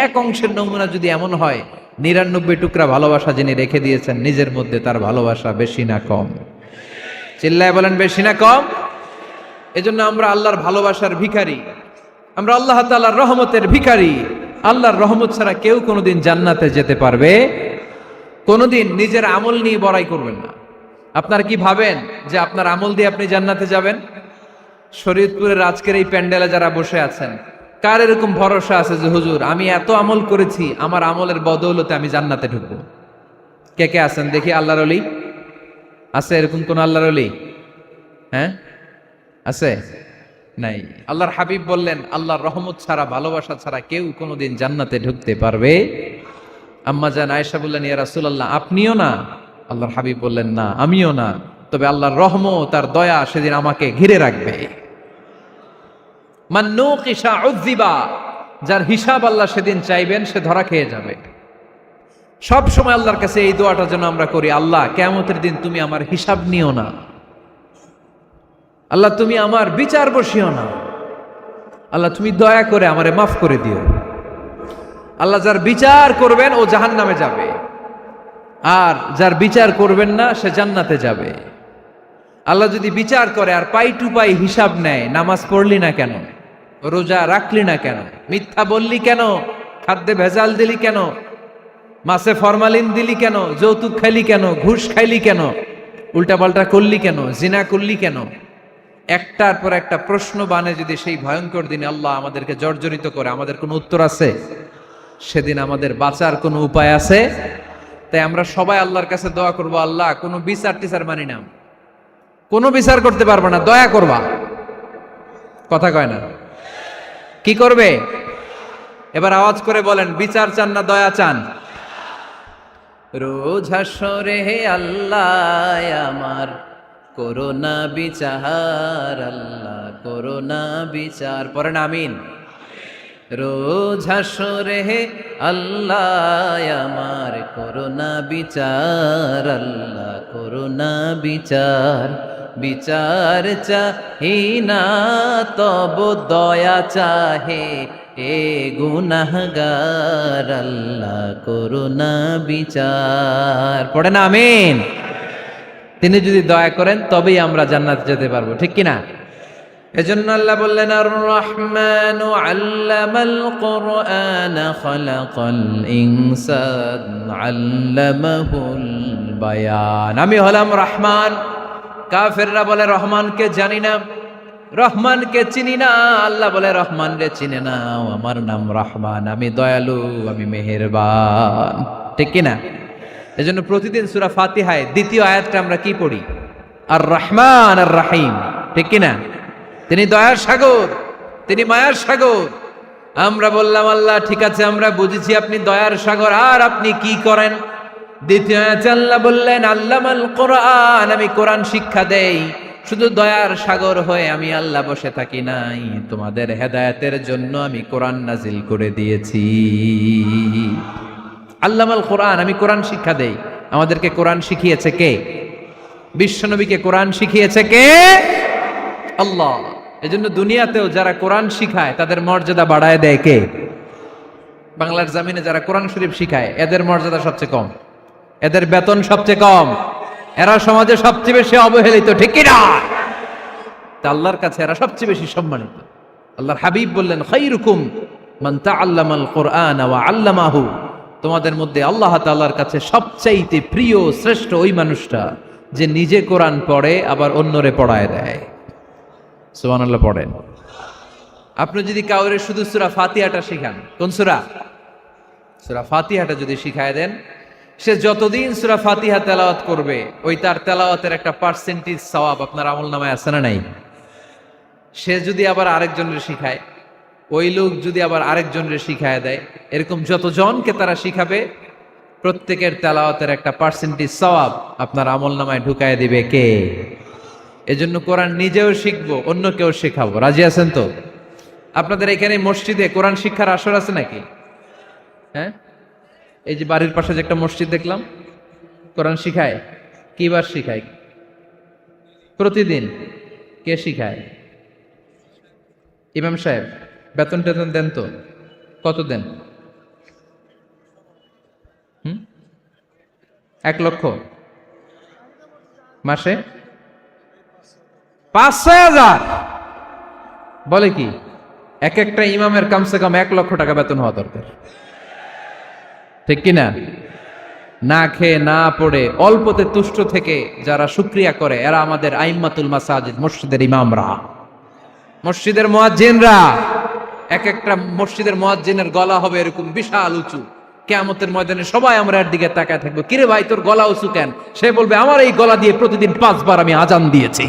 এক অংশের নমুনা যদি এমন হয়, 99 টুকরা ভালোবাসা যিনি রেখে দিয়েছেন নিজের মধ্যে, তার ভালোবাসা বেশি না কম? চিল্লায় বলেন বেশি না কম? এজন্য আমরা আল্লাহর ভালোবাসার ভিখারি, আমরা আল্লাহ তাআলার রহমতের ভিখারি। আল্লাহর রহমত ছাড়া কেউ কোনোদিন জান্নাতে যেতে পারবে? কোনোদিন নিজের আমল নিয়ে বড়াই করবেন না। আপনারা কি ভাবেন যে আপনার আমল দিয়ে আপনি জান্নাতে যাবেন? শরীয়তপুরের আজকের এই প্যান্ডেলে যারা বসে আছেন, কার এরকম ভরসা আছে যে হুজুর আমি এত আমল করেছি, আমার আমলের বদৌলতে আমি জান্নাতে ঢুকবো? কে কে আছেন দেখি আল্লাহর ওলি? আছে এরকম কোন আল্লাহর ওলি? হ্যাঁ, আছে? নাই। আল্লাহর হাবিব বললেন, আল্লাহর রহমত ছাড়া, ভালোবাসা ছাড়া কেউ কোনোদিন জান্নাতে ঢুকতে পারবে? আম্মা জান আয়েশা বললেন, ইয়া রাসূলুল্লাহ আপনিও না? আল্লাহর হাবিব বললেন, না আমিও না, তবে আল্লাহর রহমত তার দয়া সেদিন আমাকে ঘিরে রাখবে। মান নুকিশা উযিবা, যার হিসাব আল্লাহ সেদিন চাইবেন সে ধরা খেয়ে যাবে। সব সময় আল্লাহর কাছে এই দোয়াটা যেন আমরা করি, আল্লাহ কিয়ামতের দিন তুমি আমার হিসাব নিও না, আল্লাহ তুমি আমার বিচার বসিও না, আল্লাহ তুমি দয়া করে আমারে মাফ করে দিও। আল্লাহ যার বিচার করবেন ও জাহান্নামে যাবে, আর যার বিচার করবেন না সে জান্নাতে যাবে। আল্লাহ যদি বিচার করে আর পাই টু পাই হিসাব নেয়, নামাজ পড়লি না কেন, রোজা রাখলি না কেন, মিথ্যা বললি কেন, খাদ্যে ভেজাল দিলি কেন, মাছে ফরমালিন দিলি কেন, যৌতুক খাইলি কেন, ঘুষ খাইলি কেন, উল্টাপাল্টা করলি কেন, জিনা করলি কেন, একটার পর একটা প্রশ্ন বানে যদি সেই ভয়ঙ্কর দিনে আল্লাহ আমাদেরকে জর্জরিত করে, আমাদের কোনো উত্তর আছে? সেদিন আমাদের বাঁচার কোনো উপায় আছে? তাই আমরা সবাই আল্লাহর কাছে দোয়া করবো, আল্লাহ কোনো বিচার টিচার মানি না, কোনো বিচার করতে পারবো না, দয়া করবা। কথা কয় না? কি করবে? এবার আওয়াজ করে বলেন, বিচার চান না দয়া চান? রোজ হাসরে হে আল্লাহ আমার করোনা বিচার, আল্লাহ করোনা বিচার। পড়েন আমিন। রোজ হাসরে আল্লাহ আমার করুণা বিচার, আল্লাহ করুণা বিচার, বিচার চাহি না তব দয়া চাহে এ গুনাহগার, আল্লাহ করুণা বিচার। পড়ে না আমিন। তিনি যদি দয়া করেন তবেই আমরা জান্নাতে যেতে পারবো, ঠিক কিনা? এজন্য আল্লাহ বললেন আর রহমানু আল্লামাল কুরআন খালাকাল ইনসান আল্লামাহুল বায়ান। আমি হলাম রহমান। কাফেররা বলে রহমানকে জানি না, রহমানকে চিনি না। আল্লাহ বলে রহমান রে চিনে নাও, আমার নাম রহমান, আমি দয়ালু, আমি মেহেরবান, ঠিক কিনা? এজন্য প্রতিদিন সূরা ফাতিহায় দ্বিতীয় আয়াতটা আমরা কি পড়ি? আর রহমান আর রাহিম, ঠিক কিনা? তিনি দয়ার সাগর, তিনি মায়ার সাগর। আমরা বললাম আল্লাহ ঠিক আছে, আমরা বুঝেছি আপনি দয়ার সাগর, আর আপনি কি করেন? দ্বিতীয় আয়াতে আল্লাহ বললেন আল্লামাল কোরআন, আমি কোরআন শিক্ষা দেই। শুধু দয়ার সাগর হয়ে আমি আল্লাহ বসে থাকি নাই, তোমাদের হেদায়েতের জন্য আমি কোরআন নাজিল করে দিয়েছি। আল্লামাল কোরআন, আমি কোরআন শিক্ষা দেই। আমাদেরকে কোরআন শিখিয়েছে কে? বিশ্বনবীকে কোরআন শিখিয়েছে কে? আল্লাহ। এজন্য দুনিয়াতেও যারা কোরআন শিখায় তাদের মর্যাদা বাড়ায় দেয় কে? বাংলার জমিনে যারা কোরআন শরীফ শিখায় এদের মর্যাদা সবচেয়ে কম, এদের বেতন সবচেয়ে কম, এরা সমাজে সবচেয়ে বেশি অবহেলিত, ঠিক কিনা? তা আল্লাহর কাছে এরা সবচেয়ে বেশি সম্মানিত। আল্লাহর হাবিব বললেন খায়রুকুম মান তাআল্লামাল কুরআন ওয়া আল্লামাহু, তোমাদের মধ্যে আল্লাহ তাআলার কাছে সবচাইতে প্রিয় শ্রেষ্ঠ ওই মানুষটা যে নিজে কোরআন পড়ে আবার অন্যরে পড়ায় দেয়। সুবহানাল্লাহ পড়েন। আপনি যদি কাউরে শুধু সূরা ফাতিহাটা শিখান, কোন সূরা? সূরা ফাতিহাটা যদি শিখায় দেন, সে যতদিন সূরা ফাতিহা তেলাওয়াত করবে ওই তার তেলাওয়াতের একটা পার্সেন্টেজ সওয়াব আপনার আমলনামায় আছে না নাই? সে যদি আবার আরেকজনের শিখায়, ওই লোক যদি আবার আরেকজনের শিখায় দেয়, এরকম যতজনকে তারা শিখাবে প্রত্যেকের তেলাওয়াতের একটা পার্সেন্টেজ সওয়াব আপনার আমলনামায় ঢুকায় দিবে কে? এজন্য কোরআন নিজেও শিখবো, অন্যকেও শেখাবো। রাজি আছেন তো? আপনাদের এখানে মসজিদে কোরআন শিক্ষার আসর আছে নাকি? হ্যাঁ, এই যে বাড়ির পাশে যে একটা মসজিদ দেখলাম, কোরআন শিখায়। কিবার শিখায়? প্রতিদিন। কে শিখায়? ইমাম সাহেব। বেতন টেতন দেন তো? কত দেন? 1 লক্ষ মাসে? 5-6 হাজার? বলে কি? এক একটা ইমামের কমসে কম 1 লক্ষ টাকা বেতন হওয়া দরকার, ঠিক কিনা? না খেয়ে না পড়ে অল্পতে তুষ্ট থেকে যারা শুকরিয়া করে এরা আমাদের আইম্মাতুল মাসাজিদ, মসজিদের ইমামরা, মসজিদের মুয়াজ্জিনরা। এক একটা মসজিদের মুয়াজ্জিনের গলা হবে এরকম বিশাল উঁচু। কিয়ামতের ময়দানে সবাই আমরা এর দিকে তাকায় থাকবো, কিরে ভাই তোর গলা উঁচু কেন? সে বলবে আমার এই গলা দিয়ে প্রতিদিন 5 বার আমি আজান দিয়েছি।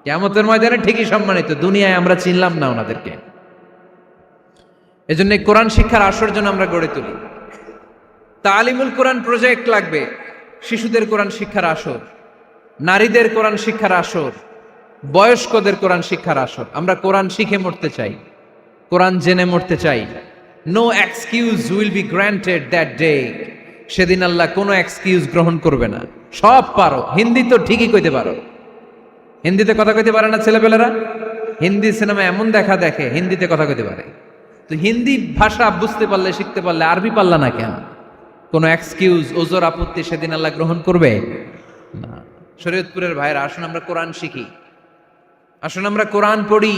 কিয়ামতের ময়দানে ঠিকই সম্মানিত, দুনিয়ায় আমরা চিনলাম না ওনাদেরকে। এজন্য কোরআন শিক্ষার আসর জন্য আমরা গড়ে তুলি। তালিমুল কোরআন প্রজেক্ট লাগবে, শিশুদের কোরআন শিক্ষার আসর, নারীদের কোরআন শিক্ষার আসর, বয়স্কদের কোরআন শিক্ষার আসর। আমরা কোরআন শিখে মরতে চাই, কোরআন জেনে মরতে চাই। No excuse will be granted that day. সেদিন আল্লাহ কোনো এক্সকিউজ গ্রহণ করবে না। সব পারো, হিন্দি তো ঠিকই কইতে পারো, হিন্দিতে কথা কইতে পারে না ছেলেপেলেরা? হিন্দি সিনেমা এমন দেখা দেখে হিন্দিতে কথা কইতে পারে। তো হিন্দি ভাষা বুঝতে পারলে, শিখতে পারলে আরবি পারলা না কেন? কোনো এক্সকিউজ, ওজর, আপত্তি সেদিন আল্লাহ গ্রহণ করবে না। শরীয়তপুরের ভাইরা, আসুন আমরা কোরআন শিখি, আসুন আমরা কোরআন পড়ি।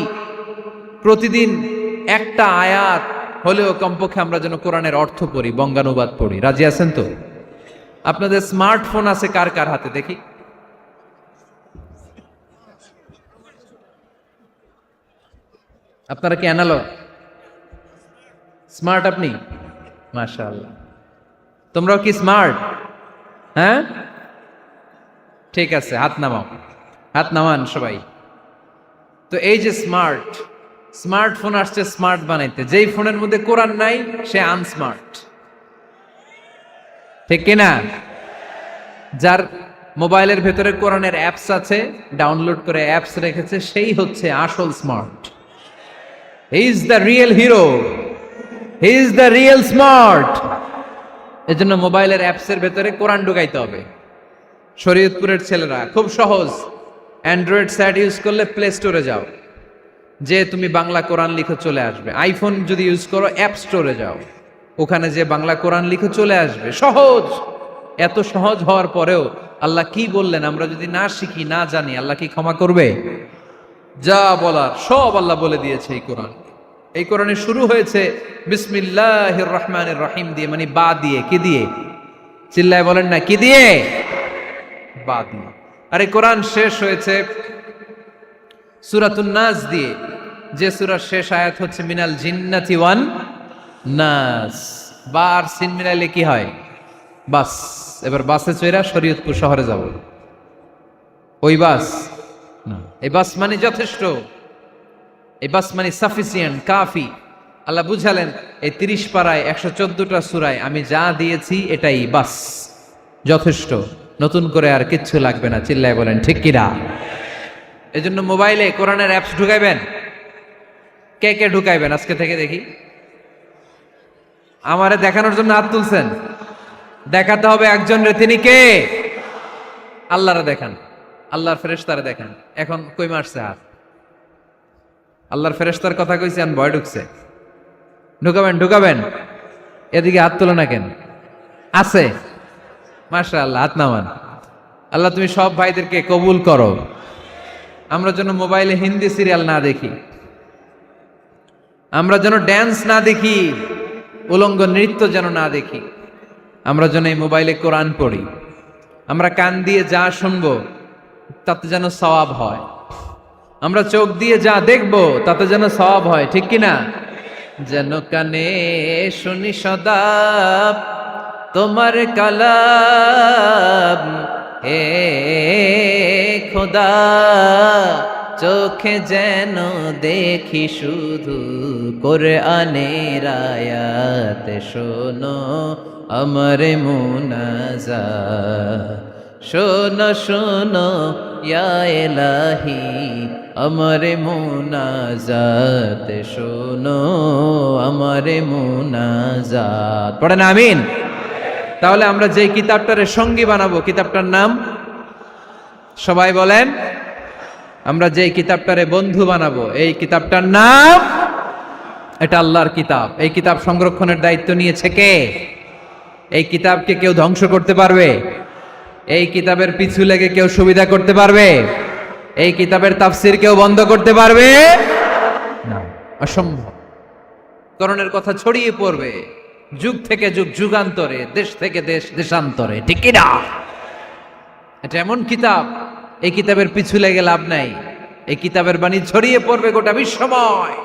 প্রতিদিন একটা আয়াত হলেও কমপক্ষে আমরা যেন কোরআনের অর্থ পড়ি, বঙ্গানুবাদ পড়ি। রাজি আছেন তো? আপনাদের স্মার্টফোন আছে কার কার হাতে দেখি? আপনারা কি অ্যানালগ? স্মার্ট আপনি? মাশাআল্লাহ। তোমরাও কি স্মার্ট? হ্যাঁ, ঠিক আছে, হাত নামাও, হাত নামান সবাই। তো এই যে স্মার্টফোন আসছে স্মার্ট বানাইতে, যেই ফোনের মধ্যে কোরআন নাই সে আনস্মার্ট, ঠিক কিনা? যার মোবাইলের ভেতরে কোরআনের অ্যাপস আছে, ডাউনলোড করে অ্যাপস রেখেছে, সেই হচ্ছে আসল smart. He is the real hero, he is the real smart. এজন্য মোবাইলের অ্যাপসের ভেতরে কোরআন ঢুকাইতে হবে। শরীয়তপুরের ছেলেরা খুব সহজ, অ্যান্ড্রয়েড সেট ইউজ করলে প্লে স্টোরে যাও, যে তুমি বাংলা কোরআন লিখে চলে আসবে। আইফোন যদি ইউজ করো অ্যাপ স্টোরে যাও, ওখানে যে বাংলা কোরআন লিখে চলে আসবে। সহজ। এত সহজ হওয়ার পরেও আল্লাহ কি বললেন আমরা যদি না শিখি, না জানি, আল্লাহ কি ক্ষমা করবে? যা বলার সব আল্লাহ বলে দিয়েছে এই কোরআন। এই কোরআনে শুরু হয়েছে বিসমিল্লাহির রহমানির রহিম দিয়ে, মানে বা দিয়ে। কি দিয়ে? চিল্লায় বলেন না, কি দিয়ে? বা দিয়ে। আর এই কোরআন শেষ হয়েছে সূরাতুন নাস দিয়ে, যে সূরার শেষ আয়াত হচ্ছে মিনাল জিন্নাতি ওয়ান নাস। বা আর সিন মিলাইলে কি হয়? বাস। এবার বাসে চড়া শরীয়তপুর শহরে যাব। ওই বাস না, এই বাস মানে যথেষ্ট, এই বাস মানে সাফিসিয়েন্ট, কাফি। আল্লাহ বুঝালেন এই 30 পারায় 114টা সূরায় আমি যা দিয়েছি এটাই বাস, যথেষ্ট। নতুন করে আর কিচ্ছু লাগবে না। চিল্লায় বলেন ঠিক কিনা? এজন্য মোবাইলে কোরআনের অ্যাপস ঢুকাইবেন। কে কে ঢুকাইবেন আজকে থেকে দেখি? আমারে দেখানোর জন্য হাত তুলছেন? দেখাতে হবে একজন রে, তিনি কে? আল্লাহরে দেখান, আল্লাহর ফেরেশতারে দেখান। এখন কই মারছে হাত? আল্লাহর ফেরেশতার কথা কইছি, আর ভয় ঢুকছে। ঢুকাবেন ঢুকাবেন। এদিকে হাত তোলো না কেন? আছে? মাশাআল্লাহ, হাত নামান। আল্লাহ তুমি সব ভাইদেরকে কবুল করো। আমরা যেন মোবাইলে হিন্দি সিরিয়াল না দেখি, আমরা যেন ড্যান্স না দেখি, উলঙ্গ নৃত্য যেন না দেখি। আমরা যেন এই মোবাইলে কোরআন পড়ি। আমরা কান দিয়ে যা শুনবো তাতে যেন সওয়াব হয়। আমরা চোখ দিয়ে যা দেখবো তাতে যেন সওয়াব হয়। ঠিক কিনা? যেন কানে শুনি সদা তোমার কালাম, হে খোদা চোখে যেন দেখি শুধু কোরআনের আয়াত। শোনো আমার মুনাজাত, শোনো শোনো ইয়া ইলাহি আমার মুনাজাত, শোনো আমার মুনাজাত। পড়েন আমিন। তাহলে আমরা যে কিতাবটারে সঙ্গী বানাবো, কিতাবটার নাম সবাই বলেন। আমরা যে কিতাবটারে বন্ধু বানাবো, এই কিতাবটার নাম, এটা আল্লাহর কিতাব। এই কিতাব সংরক্ষণের দায়িত্ব নিয়েছে কে? এই কিতাবকে কেউ ধ্বংস করতে পারবে? এই কিতাবের পিছু লেগে কেউ সুবিধা করতে পারবে? এই কিতাবের তাফসির কেউ বন্ধ করতে পারবে না, অসম্ভব। করণের কথা ছড়িয়ে পড়বে যুগ থেকে যুগ, যুগান্তরে, দেশ থেকে দেশ, দেশান্তরে। ঠিক কি না? এটা এমন কিতাব, এই কিতাবের পিছু লেগে লাভ নাই। এই কিতাবের বাণী ছড়িয়ে পড়বে গোটা বিশ্বময়।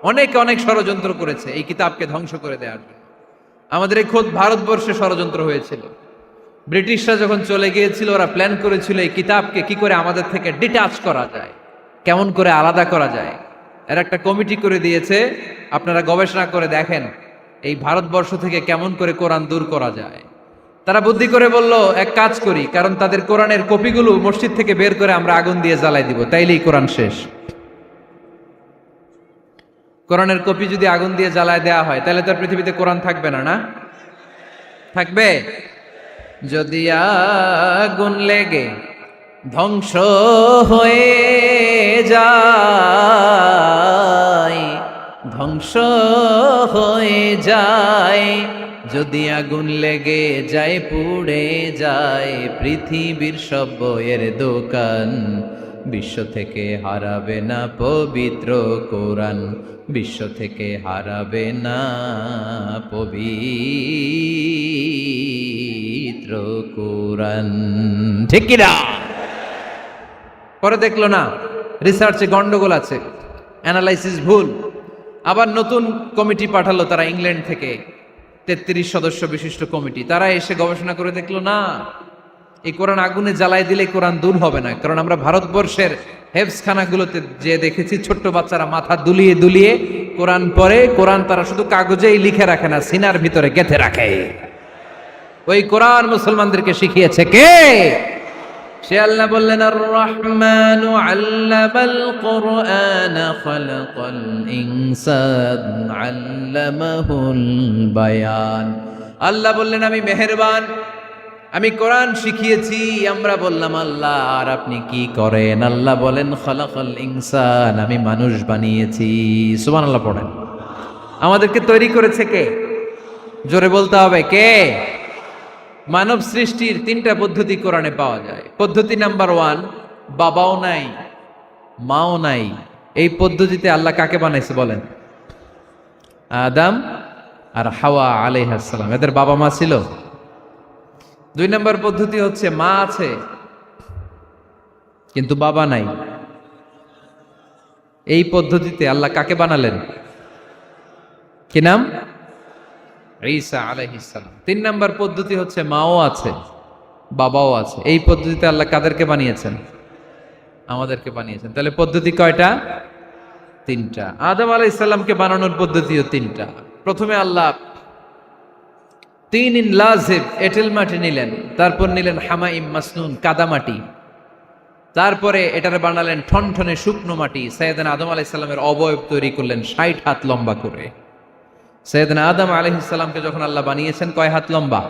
অনেকে অনেক ষড়যন্ত্র করেছে এই কিতাবকে ধ্বংস করে দেওয়ার জন্য। আমাদের এই খোদ ভারতবর্ষে ষড়যন্ত্র হয়েছিল। ব্রিটিশরা যখন চলে গিয়েছিল, ওরা প্ল্যান করেছিল এই কিতাবকে কি করে আমাদের থেকে ডিটাচ করা যায়, কেমন করে আলাদা করা যায়। এর একটা কমিটি করে দিয়েছে, আপনারা গবেষণা করে দেখেন এই ভারতবর্ষ থেকে কেমন করে কোরআন দূর করা যায়। তারা বুদ্ধি করে বলল, এক কাজ করি, কারণ তাদের কোরআনের কপিগুলো মসজিদ থেকে বের করে আমরা আগুন দিয়ে জ্বালাই দিব, তাইলেই কোরআন শেষ। কোরআনের কপি যদি আগুন দিয়ে জ্বালায় দেওয়া হয় তাহলে তো পৃথিবীতে কোরআন থাকবে না, না থাকবে? যদি আগুন লেগে ধ্বংস হয়ে যায়, ধ্বংস হয়ে যায়, যদি আগুন লেগে যায়, পুড়ে যায় পৃথিবীর সব বইয়ের দোকান, বিশ্ব থেকে হারাবে না পবিত্র কোরআন, বিশ্ব থেকে হারাবে না পবিত্র কোরআন। ঠিক কি না? পরে দেখলো না রিসার্চে গন্ডগোল আছে, অ্যানালাইসিস ভুল। আবার নতুন কমিটি পাঠালো তারা ইংল্যান্ড থেকে, 33 সদস্য বিশিষ্ট কমিটি। তারা এসে গবেষণা করে দেখলো না, এই কোরআন আগুনে জ্বালাই দিলে কোরআন দূর হবে না। কারণ আমরা ভারতবর্ষের হেফজখানাগুলোতে যে দেখেছি, ছোট্ট বাচ্চারা মাথা দুলিয়ে দুলিয়ে কোরআন পড়ে। কোরআন তারা শুধু কাগজেই লিখে রাখে না, সিনার ভিতরে গেঁথে রাখে। ওই কোরআন মুসলমানদেরকে শিখিয়েছে কে? সে আল্লাহ বললেন আর রহমানু আল্লামাল কুরআন খালাকাল ইনসান আল্লামাহুল বায়ান। আল্লাহ বললেন আমি মেহেরবান, আমি কোরআন শিখিয়েছি। আমরা বললাম আল্লাহ আর আপনি কি করেন? আল্লাহ বলেন খালাকাল ইনসান, আমি মানুষ বানিয়েছি। সুবহানাল্লাহ পড়েন। আমাদেরকে তৈরি করেছে কে? জোরে বলতে হবে কে? মানব সৃষ্টির তিনটা পদ্ধতি কোরআনে পাওয়া যায়। পদ্ধতি নাম্বার 1, বাবাও নাই মাও নাই। এই পদ্ধতিতে আল্লাহ কাকে বানাইছে বলেন? আদম আর হাওয়া আলাইহিস সালাম, এদের বাবা মা ছিল। 2 নম্বর পদ্ধতি হচ্ছে মা আছে কিন্তু বাবা নাই। এই পদ্ধতিতে আল্লাহ কাকে বানালেন? কি নাম? ঈসা আলাইহিস সালাম। 3 নম্বর পদ্ধতি হচ্ছে মাও আছে বাবাও আছে। এই পদ্ধতিতে আল্লাহ কাদেরকে বানিয়েছেন? আমাদেরকে বানিয়েছেন। তাহলে পদ্ধতি কয়টা? 3টা। আদম আলাইহিস সালামকে বানানোর পদ্ধতিও 3টা। প্রথমে আল্লাহ 3 ইন লাজিব এঁটেল মাটি নিলেন, তারপর নিলেন হামাইম মাসনুন কাদামাটি, তারপরে এটারে বানালেন ঠনঠনে শুকনো মাটি। সাইয়েদনা আদম আলাইহিস সালামের অবয়ব তৈরি করলেন 60 হাত লম্বা করে। সাইয়েদনা আদম আলাইহিস সালামকে যখন আল্লাহ বানিয়েছেন কয় হাত লম্বা?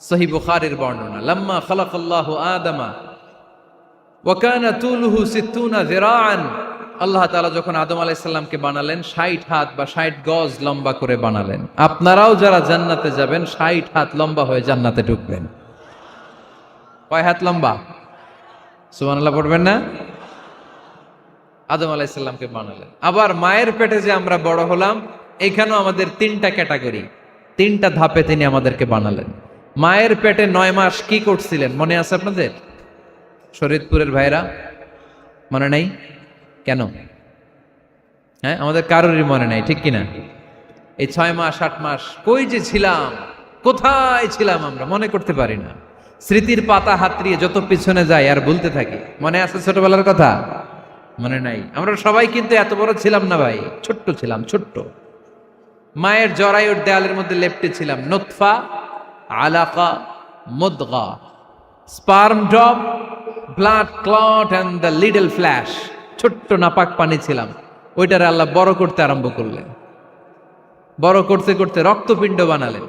সহিহ বুখারীর বর্ণনা, লাম্মা খালাকাল্লাহু আদামা ওয়া কানা তুলুহু 60 যিরাআন। আল্লাহ তাআলা যখন আদম আলাইহিস সালামকে বানালেন 60 হাত বা 60 গজ লম্বা করে বানালেন। আপনারাও যারা জান্নাতে যাবেন 60 হাত লম্বা হয়ে জান্নাতে ঢুকবেন। কয় হাত লম্বা? সুবহানাল্লাহ পড়বেন না? আদম আলাইহিস সালামকে বানালেন। আবার মায়ের পেটে যে আমরা বড় হলাম, এখানেও আমাদের 3টা ক্যাটাগরি, 3টা ধাপে তিনি আমাদেরকে বানালেন। মায়ের পেটে 9 মাস কি করছিলেন মনে আছে আপনাদের? শরীয়তপুরের ভাইরা মনে নাই কেন? হ্যাঁ, আমাদের কারোরই মনে নাই, ঠিক কিনা? এই 6 মাস 8 মাস কই যে ছিলাম, কোথায় ছিলাম আমরা মনে করতে পারি না। স্মৃতির পাতা হাতড়িয়ে যত পিছনে যায় আর বলতে থাকি। মনে আছে ছোটবেলার কথা? মনে নাই। আমরা সবাই কিন্তু এত বড় ছিলাম না ভাই, ছোট্ট ছিলাম, ছোট্ট। মায়ের জরায়ুর দেয়ালের মধ্যে লেপ্টে ছিলাম। নুতফা, আলাকা, মুদগা, sperm drop, blood clot and the little flesh. ছোট্ট নাপাক পানি ছিলাম। ওইটারে আল্লাহ বড় করতে আরম্ভ করলেন। বড় করতে করতে রক্তপিণ্ড বানালেন।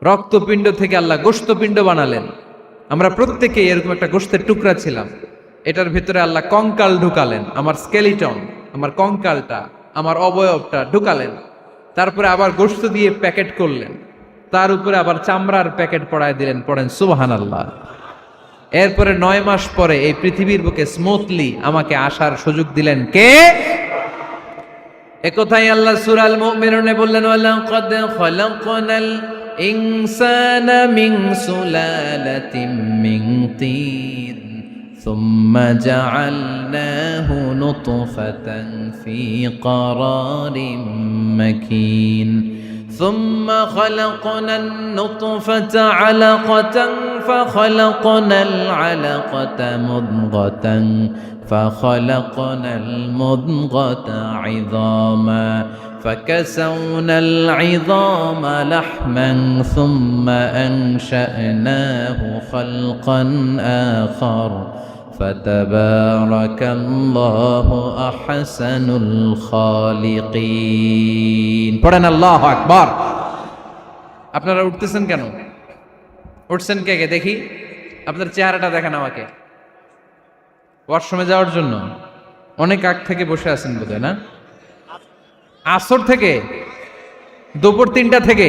রক্তপিণ্ড থেকে আল্লাহ গোশতপিণ্ড বানালেন। আমরা প্রত্যেকেই এরকম একটা গোশতের টুকরা ছিলাম। এটার ভিতরে আল্লাহ কঙ্কাল ঢুকালেন, আমার স্কেলিটন, আমার কঙ্কালটা, আমার অবয়বটা ঢুকালেন। তারপরে আবার গোশত দিয়ে প্যাকেট করলেন, তার উপরে আবার চামড়ার প্যাকেট পড়ায় দিলেন। পড়েন সুবহানাল্লাহ। এরপরে 9 মাস পরে এই পৃথিবীর বুকে স্মুথলি আমাকে আসার সুযোগ দিলেন কে? একথাই আল্লাহ সূরা আল মুমিনুনে বললেন, ওয়ালাকাদ খালাকনাল ইনসানা মিন সুলালাতিন মিন তিন সুম্মা জাআলনাহু নুতফাতান ফি ক্বারারিম মাকিন ثم خلقنا النطفة علقة فخلقنا العلقة مضغة فخلقنا المضغة عظاما فكسونا العظام لحما ثم أنشأناه خلقا آخر فتبارك الله أحسن الخالقين। পড়েন আল্লাহু আকবার। আপনারা উঠতেছেন কেন? উঠছেন কে কে দেখি? আপনার চেহারাটা দেখেন আমাকে। ওয়াশরুমে যাওয়ার জন্য অনেক আগ থেকে বসে আছেন বোধহয়, না? আসর থেকে, দুপুর 3টা থেকে।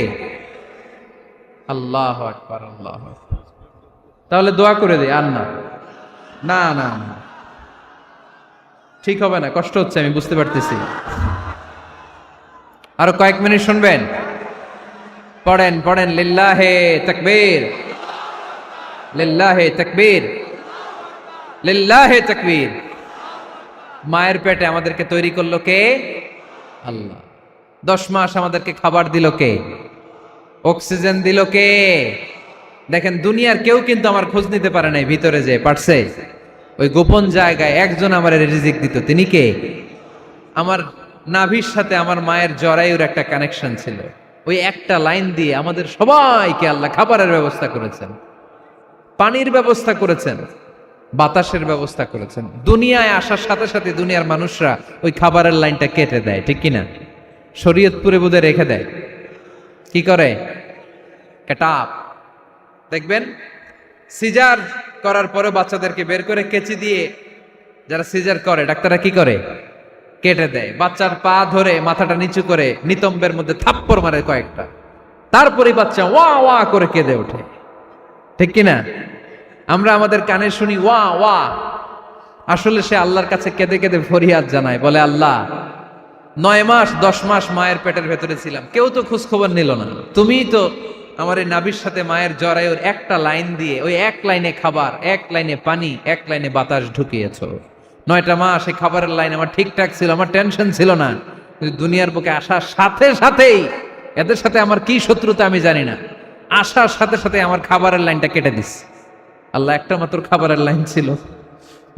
আল্লাহু আকবার, আল্লাহু আকবার। তাহলে দোয়া করে দেই। আর না না না না, ঠিক হবে না, কষ্ট হচ্ছে, আমি বুঝতে পারতেছি। আরো কয়েক মিনিট শুনবেন? পড়েন পড়েন, লিল্লাহে তাকবীর, লিল্লাহে তাকবীর, লিল্লাহে তাকবীর। মায়ের পেটে আমাদেরকে তৈরি করলো কে? আল্লাহ। 10 মাস আমাদেরকে খাবার দিল কে? অক্সিজেন দিল কে? দেখেন, দুনিয়ার কেউ কিন্তু আমার খোঁজ নিতে পারে নাই। ভিতরে যে পারছে, ওই গোপন জায়গায় একজন আমার রিজিক দিত। তিনি কে? আমার নাভির সাথে আমার মায়ের জরায়ুর একটা কানেকশন ছিল। ওই একটা লাইন দিয়ে আমাদের সবাইকে আল্লাহ খাবারের ব্যবস্থা করেছেন। পানির ব্যবস্থা করেছেন, বাতাসের ব্যবস্থা করেছেন। দুনিয়ায় আসার সাথে সাথে দুনিয়ার মানুষরা ওই খাবারের লাইনটা কেটে দেয়, ঠিক কিনা? শরীয়তপুরে বোধে রেখে দেয়, কি করে? কেটাপ। দেখবেন সিজার করার পরে বাচ্চাদেরকে বের করে কেচি দিয়ে যারা সিজার করে ডাক্তাররা কি করে? কেটে দেয়। বাচ্চার পা ধরে মাথাটা নিচু করে নিতম্বের মধ্যে থাপ্পড় মারে কয়েকটা, তারপরে বাচ্চা ওয়া ওয়া করে কেঁদে ওঠে, ঠিক কিনা? আমরা আমাদের কানে শুনি ওয়া ওয়া, আসলে সে আল্লাহর কাছে কেঁদে কেঁদে ফরিয়াদ জানায়, বলে আল্লাহ 9 মাস 10 মাস মায়ের পেটের ভেতরে ছিলাম, কেউ তো খোঁজ খবর নিল না, তুমিই তো আমার এই নাভির সাথে মায়ের জরায়ুর একটা লাইন দিয়ে ওই এক লাইনে খাবার, এক লাইনে পানি, এক লাইনে বাতাস ঢুকিয়েছো। 9টা মাস এই খাবারের লাইন আমার ঠিকঠাক ছিল, আমার টেনশন ছিল না। কিন্তু দুনিয়ার বুকে আসার সাথে সাথেই, এদের সাথে আমার কি শত্রুতা আমি জানি না, আসার সাথে সাথে আমার খাবারের লাইনটা কেটে দিস। আল্লাহ একটা মাত্র খাবারের লাইন ছিল,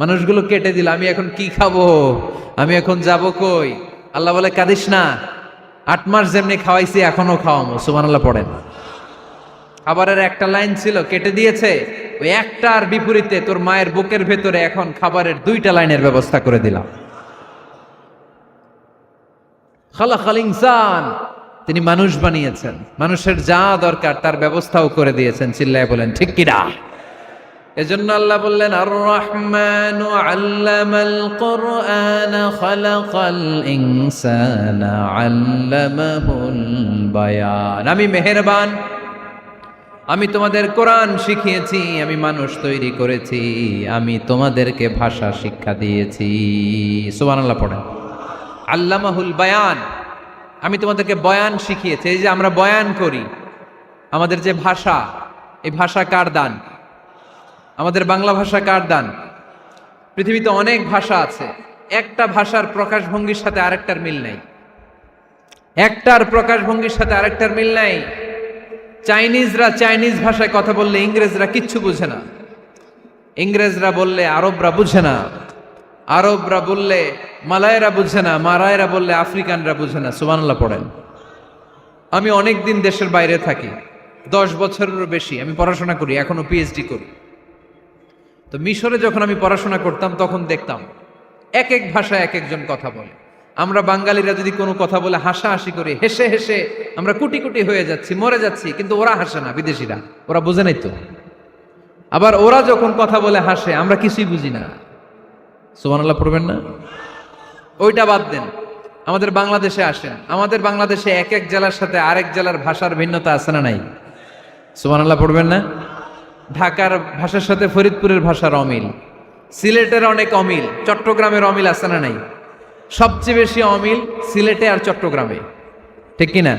মানুষগুলো কেটে দিল। আমি এখন কি খাবো? আমি এখন যাব কই? আল্লাহ বলে কাঁদিস না, 8 মাস যেমনি খাওয়াইছি এখনো খাওয়াবো। সুবহানাল্লাহ পড়েন। খাবারের একটা লাইন ছিল, কেটে দিয়েছে। ওই একটার বিপরীতে তোর মায়ের বুকের ভেতরে এখন খাবারের 2টা লাইনের ব্যবস্থা করে দিলাম। খালাকাল ইনসান, তিনি মানুষ বানিয়েছেন, মানুষের যা দরকার তার ব্যবস্থাও করে দিয়েছেন। চিল্লায় বলেন ঠিক কিনা? এজন্য আল্লাহ বললেন আর রহমানু আল্লামাল কুরআন খালাকাল ইনসানা আল্লামাহুল বায়ান। আমি মেহেরবান, আমি তোমাদের কোরআন শিখিয়েছি, আমি মানুষ তৈরি করেছি, আমি তোমাদেরকে ভাষা শিক্ষা দিয়েছি। সুবহানাল্লাহ পড়েন। আল্লামাহুল বায়ান, আমি তোমাদেরকে বয়ান শিখিয়েছি। এই যে আমরা বয়ান করি, আমাদের যে ভাষা, এই ভাষা কার দান? আমাদের বাংলা ভাষা কার দান? পৃথিবীতে অনেক ভাষা আছে, একটা ভাষার প্রকাশভঙ্গির সাথে আরেকটার মিল নাই, একটার প্রকাশভঙ্গির সাথে আরেকটার মিল নাই। চাইনিজরা চাইনিজ ভাষায় কথা বললে ইংরেজরা কিচ্ছু বুঝে না, ইংরেজরা বললে আরবরা বুঝে না, আরবরা বললে মালায়রা বুঝে না, মারায়রা বললে আফ্রিকানরা বুঝে না। সুবহানাল্লাহ পড়েন। আমি অনেক দিন দেশের বাইরে থাকি, 10 বছরেরও বেশি আমি পড়াশোনা করি, এখনো পিএইচডি করি। তো মিশরে যখন আমি পড়াশোনা করতাম তখন দেখতাম এক এক ভাষায় এক একজন কথা বলে। আমরা বাঙালিরা যদি কোনো কথা বলে হাসাহাসি করি, হেসে হেসে আমরা কুটি কুটি হয়ে যাচ্ছি, মরে যাচ্ছি, কিন্তু ওরা হাসে না, বিদেশিরা, ওরা বোঝে নাই তো। আবার ওরা যখন কথা বলে হাসে, আমরা কিছুই বুঝি না। সুবহানাল্লাহ পড়বেন না? ওইটা বাদ দেন, আমাদের বাংলাদেশে আসেন, আমাদের বাংলাদেশে এক এক জেলার সাথে আরেক জেলার ভাষার ভিন্নতা আছে না নাই? সুবহানাল্লাহ পড়বেন না? ঢাকার ভাষার সাথে ফরিদপুরের ভাষার অমিল, সিলেটের অনেক অমিল, চট্টগ্রামের অমিল আছে না নাই? সবচেয়ে বেশি অমিল সিলেটে আর চট্টগ্রামে, ঠিক কিনা?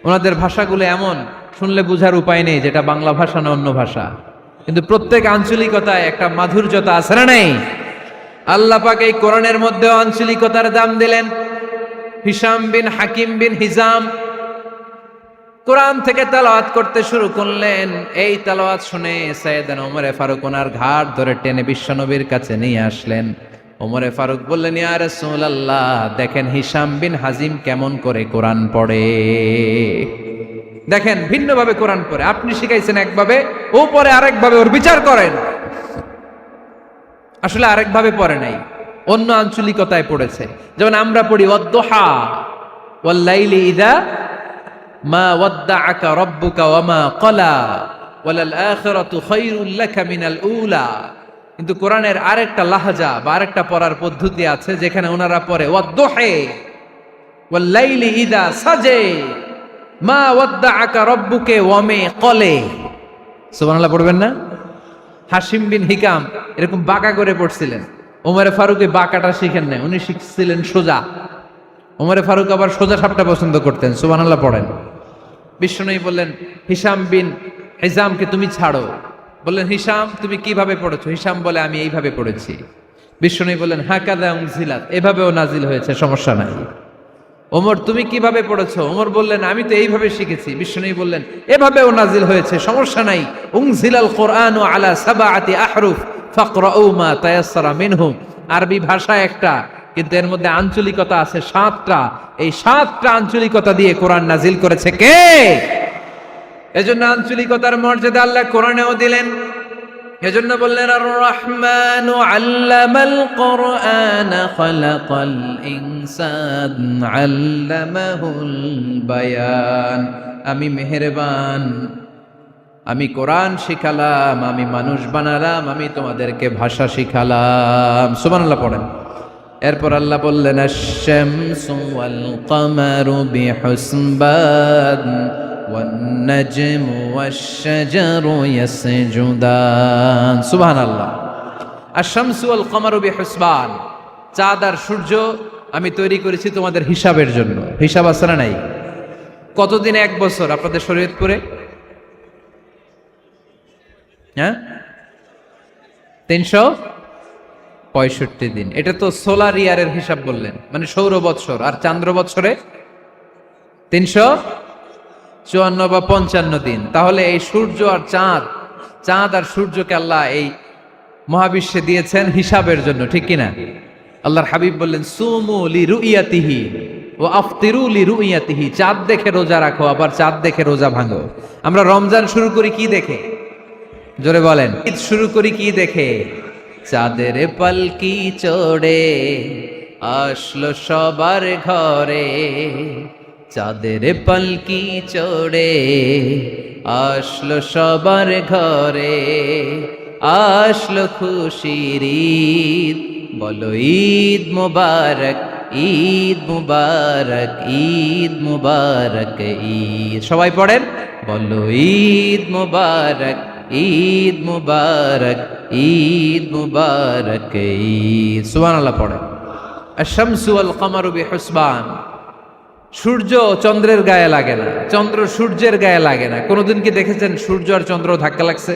ওনাদের ভাষাগুলো এমন, শুনলে বুঝার উপায় নেই যেটা বাংলা ভাষা না অন্য ভাষা, কিন্তু প্রত্যেক আঞ্চলিকতায় একটা মাধুর্যতা আছে না নাই? আল্লাহ পাক এই কোরআনের মধ্যে আঞ্চলিকতার দাম দিলেন। হিশাম বিন হাকিম বিন হিজাম কোরআন থেকে তেলাওয়াত করতে শুরু করলেন। এই তেলাওয়াত শুনে সাইয়েদনা ওমরে ফারুক ওনার ঘাড় ধরে টেনে বিশ্বনবীর কাছে নিয়ে আসলেন। ওমরে ফারুক বললেন, ইয়া রাসূলুল্লাহ, দেখেন হিশাম বিন হাজিম কেমন করে কোরআন পড়ে, দেখেন ভিন্নভাবে কোরআন পড়ে। আপনি শিখাইছেন একভাবে, ও পড়ে আরেকভাবে, ওর বিচার করেন। আসলে আরেকভাবে পড়ে নাই, অন্য আঞ্চলিকতায় পড়েছে। যেমন আমরা পড়ি ওয়াদ-দুহা ওয়াল-লাইলি ইযা মা ওয়াদ্দাআকা রাব্বুকা ওয়া মা ক্বালা ওয়ালাল আখিরাতু খায়রুল লাকা মিনাল উলা। কিন্তু কোরআনের আরেকটা লাহজা বা আরেকটা পড়ার পদ্ধতি আছে, যেখানে ওনারা পড়ে ওয়াদ-দুহা ওয়াল-লাইলি ইযা সাজা মা ওয়াদ্দাআকা রাব্বুকা ওয়া মা ক্বালা। সুবহানাল্লাহ পড়বেন না? হাশিম বিন হিকাম এরকম বাঁকা করে পড়ছিলেন। ওমরে ফারুক এই বাঁকাটা শিখেন নাই, উনি শিখছিলেন সোজা। ওমরে ফারুক আবার সোজা সাপটা পছন্দ করতেন। সুবহানাল্লাহ পড়েন। বিশ্বনবী বললেন, হিশাম বিন হিজামকে তুমি ছাড়ো। বললেন, হিশাম তুমি কিভাবে পড়েছো? হিশাম বলে, আমি এইভাবে পড়েছি। বিশ্বনবী বললেন, হাকাযা উনজিলাত, এভাবেও নাজিল হয়েছে, সমস্যা নাই। ওমর তুমি কিভাবে পড়েছো? ওমর বললেন, আমি তো এইভাবে শিখেছি। বিশ্বনবী বললেন, এভাবেও নাজিল হয়েছে, সমস্যা নাই। উনজিলাল কুরআনু আলা সাবআতি আহরুফ ফাকরাউ মা তায়াসসারা মিনহু। আরবি ভাষা একটা, কিন্তু এর মধ্যে আঞ্চলিকতা আছে 7টা। এই 7টা আঞ্চলিকতা দিয়ে কোরআন নাজিল করেছে কে? এজন্য আঞ্চলিকতার মর্যাদা আল্লাহ কোরআনেও দিলেন। এজন্য বললেন আর রহমানু আল্লামাল কোরআন খালাকাল ইনসান আল্লামাহুল বায়ান। আমি মেহেরবান, আমি কোরআন শিখালাম, আমি মানুষ বানালাম, আমি তোমাদেরকে ভাষা শিখালাম। সুবহানাল্লাহ পড়েন। এরপর আল্লাহ বললেন আশ-শামসু ওয়াল কামারু বিহুসবান ওয়ান নাজমু ওয়াশ-শাজারু ইয়াসজুদান। সুবহানাল্লাহ। আশ-শামসু ওয়াল কামারু বিহুসবান, চাঁদ আর সূর্য আমি তৈরি করেছি তোমাদের হিসাবের জন্য। হিসাব আছে না নাই? কতদিন এক বছর আপনাদের শরীয়তপুরে? হ্যাঁ, 365 দিন। এটা তো সোলার ইয়ারের হিসাব বললেন, মানে সৌর বৎসর। আর চান্দ্র বৎসরে 354 বা 55 দিন। তাহলে এই সূর্য আর চাঁদ, চাঁদ আর সূর্যকে আল্লাহ এই মহাবিশ্বে দিয়েছেন হিসাবের জন্য, ঠিক কিনা? আল্লাহর হাবিব বললেন সুমু লিরুইয়াতিহি ওয়া আফতিরু লিরুইয়াতিহি। চাঁদ দেখে রোজা রাখো, আবার চাঁদ দেখে রোজা ভাঙো। আমরা রমজান শুরু করি কি দেখে? জোরে বলেন। ঈদ শুরু করি কি দেখে? চাঁদের পালকি চড়ে আসলো সবার ঘরে, চাঁদের পালকি চড়ে আসলো সবার ঘরে, আসলো খুশির ঈদ, বলো ঈদ মুবারক, ঈদ মুবারক, ঈদ মুবারক ঈদ। সবাই পড়েন, বলো ঈদ মুবারক, ঈদ মুবারক, ঈদ মুবারক ঈদ। সুবহানাল্লাহ পড়েন। আশ-শামসু ওয়াল কামারু বিহুসবান, সূর্য চন্দ্রের গায়ে লাগে না, চন্দ্র সূর্যের গায়ে লাগে না। কোনোদিন কি দেখেছেন সূর্য আর চন্দ্র ধাক্কা লাগছে?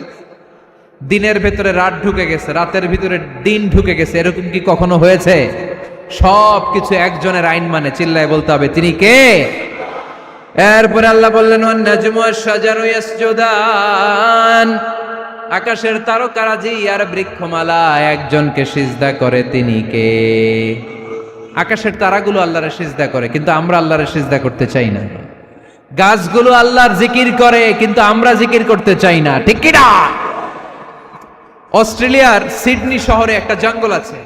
দিনের ভেতরে রাত ঢুকে গেছে, রাতের ভিতরে দিন ঢুকে গেছে, এরকম কি কখনো হয়েছে? সব কিছু একজনের আইন মানে, চিল্লায় বলতে হবে তিনি কে? এরপরে আল্লাহ বললেন ওয়ান নাজমু ওয়াশ-শাজারু ইয়াসজুদান, আকাশের তারকারাজি আর বৃক্ষমালা একজনকে সিজদা করে, তিনি কে? আকাশের তারাগুলো আল্লাহরে সিজদা করে, কিন্তু আমরা আল্লাহরে সিজদা করতে চাই না। গাছগুলো আল্লাহর জিকির করে, কিন্তু আমরা জিকির করতে চাই না, ঠিক কি না? অস্ট্রেলিয়ার সিডনি শহরে একটা জঙ্গল আছে,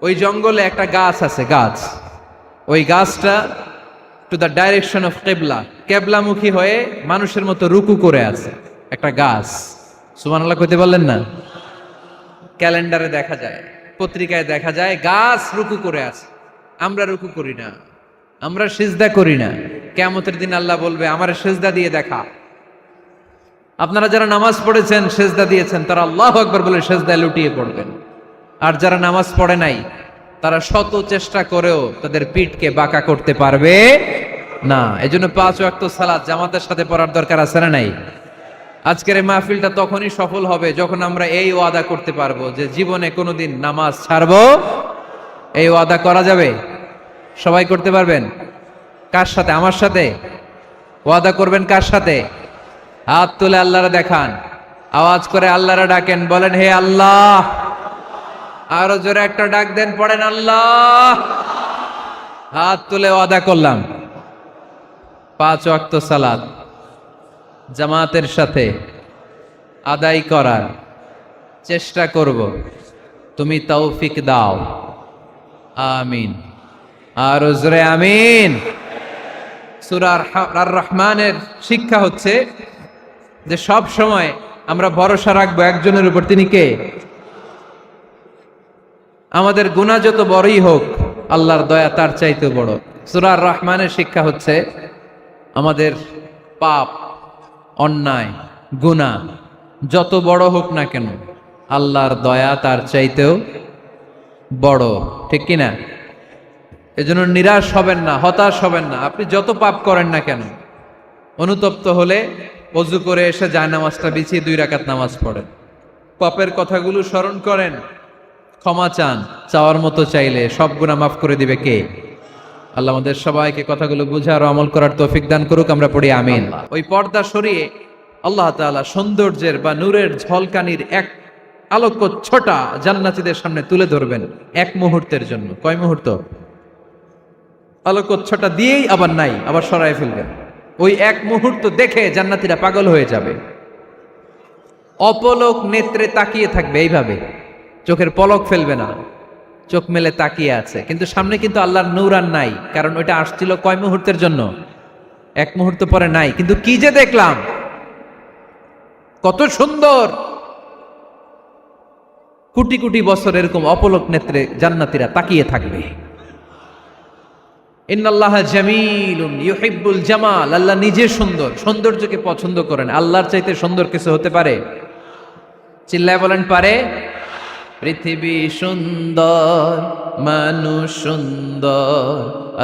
ওই জঙ্গলে একটা গাছ আছে, গাছ, ওই গাছটা টু দ্য ডাইরেকশন অফ কেবলা, কেবলামুখী হয়ে মানুষের মতো রুকু করে আছে একটা গাছ। সুবহানাল্লাহ কইতে বললেন না? ক্যালেন্ডারে দেখা যায়, পত্রিকায় দেখা যায়, গাছ রুকু করে আছে। আমরা রুকু করি না, আমরা সিজদা করি না। কিয়ামতের দিন আল্লাহ বলবে আমারে সিজদা দিয়ে দেখা। আপনারা যারা নামাজ পড়েছেন, সিজদা দিয়েছেন, তারা আল্লাহু আকবার বলে সিজদায় লুটিয়ে পড়বেন। আর যারা নামাজ পড়ে নাই, তারা শত চেষ্টা করেও তাদের পিঠকে বাঁকা করতে পারবে না। এজন্য 5 ওয়াক্ত সালাত জামাতের সাথে পড়ার দরকার আছে না নাই? আজকের এই মাহফিলটা তখনই সফল হবে যখন আমরা এই ওয়াদা করতে পারবো যে জীবনে কোনোদিন নামাজ ছাড়বো। এই ওয়াদা করা যাবে? সবাই করতে পারবেন? কার সাথে? আমার সাথে ওয়াদা করবেন। কার সাথে? হাত তুলে আল্লাহরে দেখান, আওয়াজ করে আল্লাহরে ডাকেন, বলেন হে আল্লাহ। আরো জোরে একটা ডাক দেন, পড়েন আল্লাহ। হাত তুলে ওয়াদা করলাম 5 ওয়াক্ত সালাত জামাতের সাথে আদায় করার চেষ্টা করব, তুমি তৌফিক দাও, আমিন। আরো জোরে আমিন। সূরা আর রহমানের শিক্ষা হচ্ছে যে সব সময় আমরা ভরসা রাখবো একজনের উপর, তিনি কে? আমাদের গুনাহ যত বড়ই হোক, আল্লাহর দয়া তার চাইতে বড়। সূরা আর রহমানের শিক্ষা হচ্ছে আমাদের পাপ, অন্যায়, গুনাহ যত বড় হোক না কেন, আল্লাহর দয়া তার চাইতেও বড়, ঠিক কিনা? এজন্য নিরাশ হবেন না, হতাশ হবেন না। আপনি যত পাপ করেন না কেন, অনুতপ্ত হলে ওযু করে এসে জায়নামাজটা বিছিয়ে 2 রাকাত নামাজ পড়েন, পাপের কথাগুলো স্মরণ করেন, ক্ষমা চান, চাওয়ার মতো চাইলে সব গুনাহ মাফ করে দিবে কে? আল্লাহ আমাদের সবাইকে কথাগুলো বুঝার ও আমল করার তৌফিক দান করুক। আমরা পড়ি আমিন। ওই পর্দা সরিয়ে আল্লাহ তাআলা সৌন্দর্যের বা নূরের ঝলকানির এক আলোকচ্ছটা জান্নাতীদের সামনে তুলে ধরবেন এক মুহূর্তের জন্য। কয় মুহূর্ত? আলোকচ্ছটা দিয়েই আবার নাই, আবার সরায় ফেলবেন। ওই এক মুহূর্ত দেখে জান্নাতীরা পাগল হয়ে যাবে। অপলক নেত্রে তাকিয়ে থাকবে, এইভাবে চোখের পলক ফেলবে না, চোখ মেলে তাকিয়ে আছে। কিন্তু সামনে কিন্তু আল্লাহর নূর আর নাই, কারণ ওইটা আসছিল কয় মুহূর্তের জন্য? এক মুহূর্ত পরে নাই। কিন্তু কি যে দেখলাম, কত সুন্দর! কোটি কোটি বছর এরকম অপলক নেত্রে জান্নাতীরা তাকিয়ে থাকবে। ইন্নাল্লাহা জামিলুন ইউহিব্বুল জামাল, আল্লাহ নিজে সুন্দর, সৌন্দর্যকে পছন্দ করেন। আল্লাহর চাইতে সুন্দর কিছু হতে পারে? চিল্লায় বলেন পারে? পৃথিবী সুন্দর, মানুষ সুন্দর,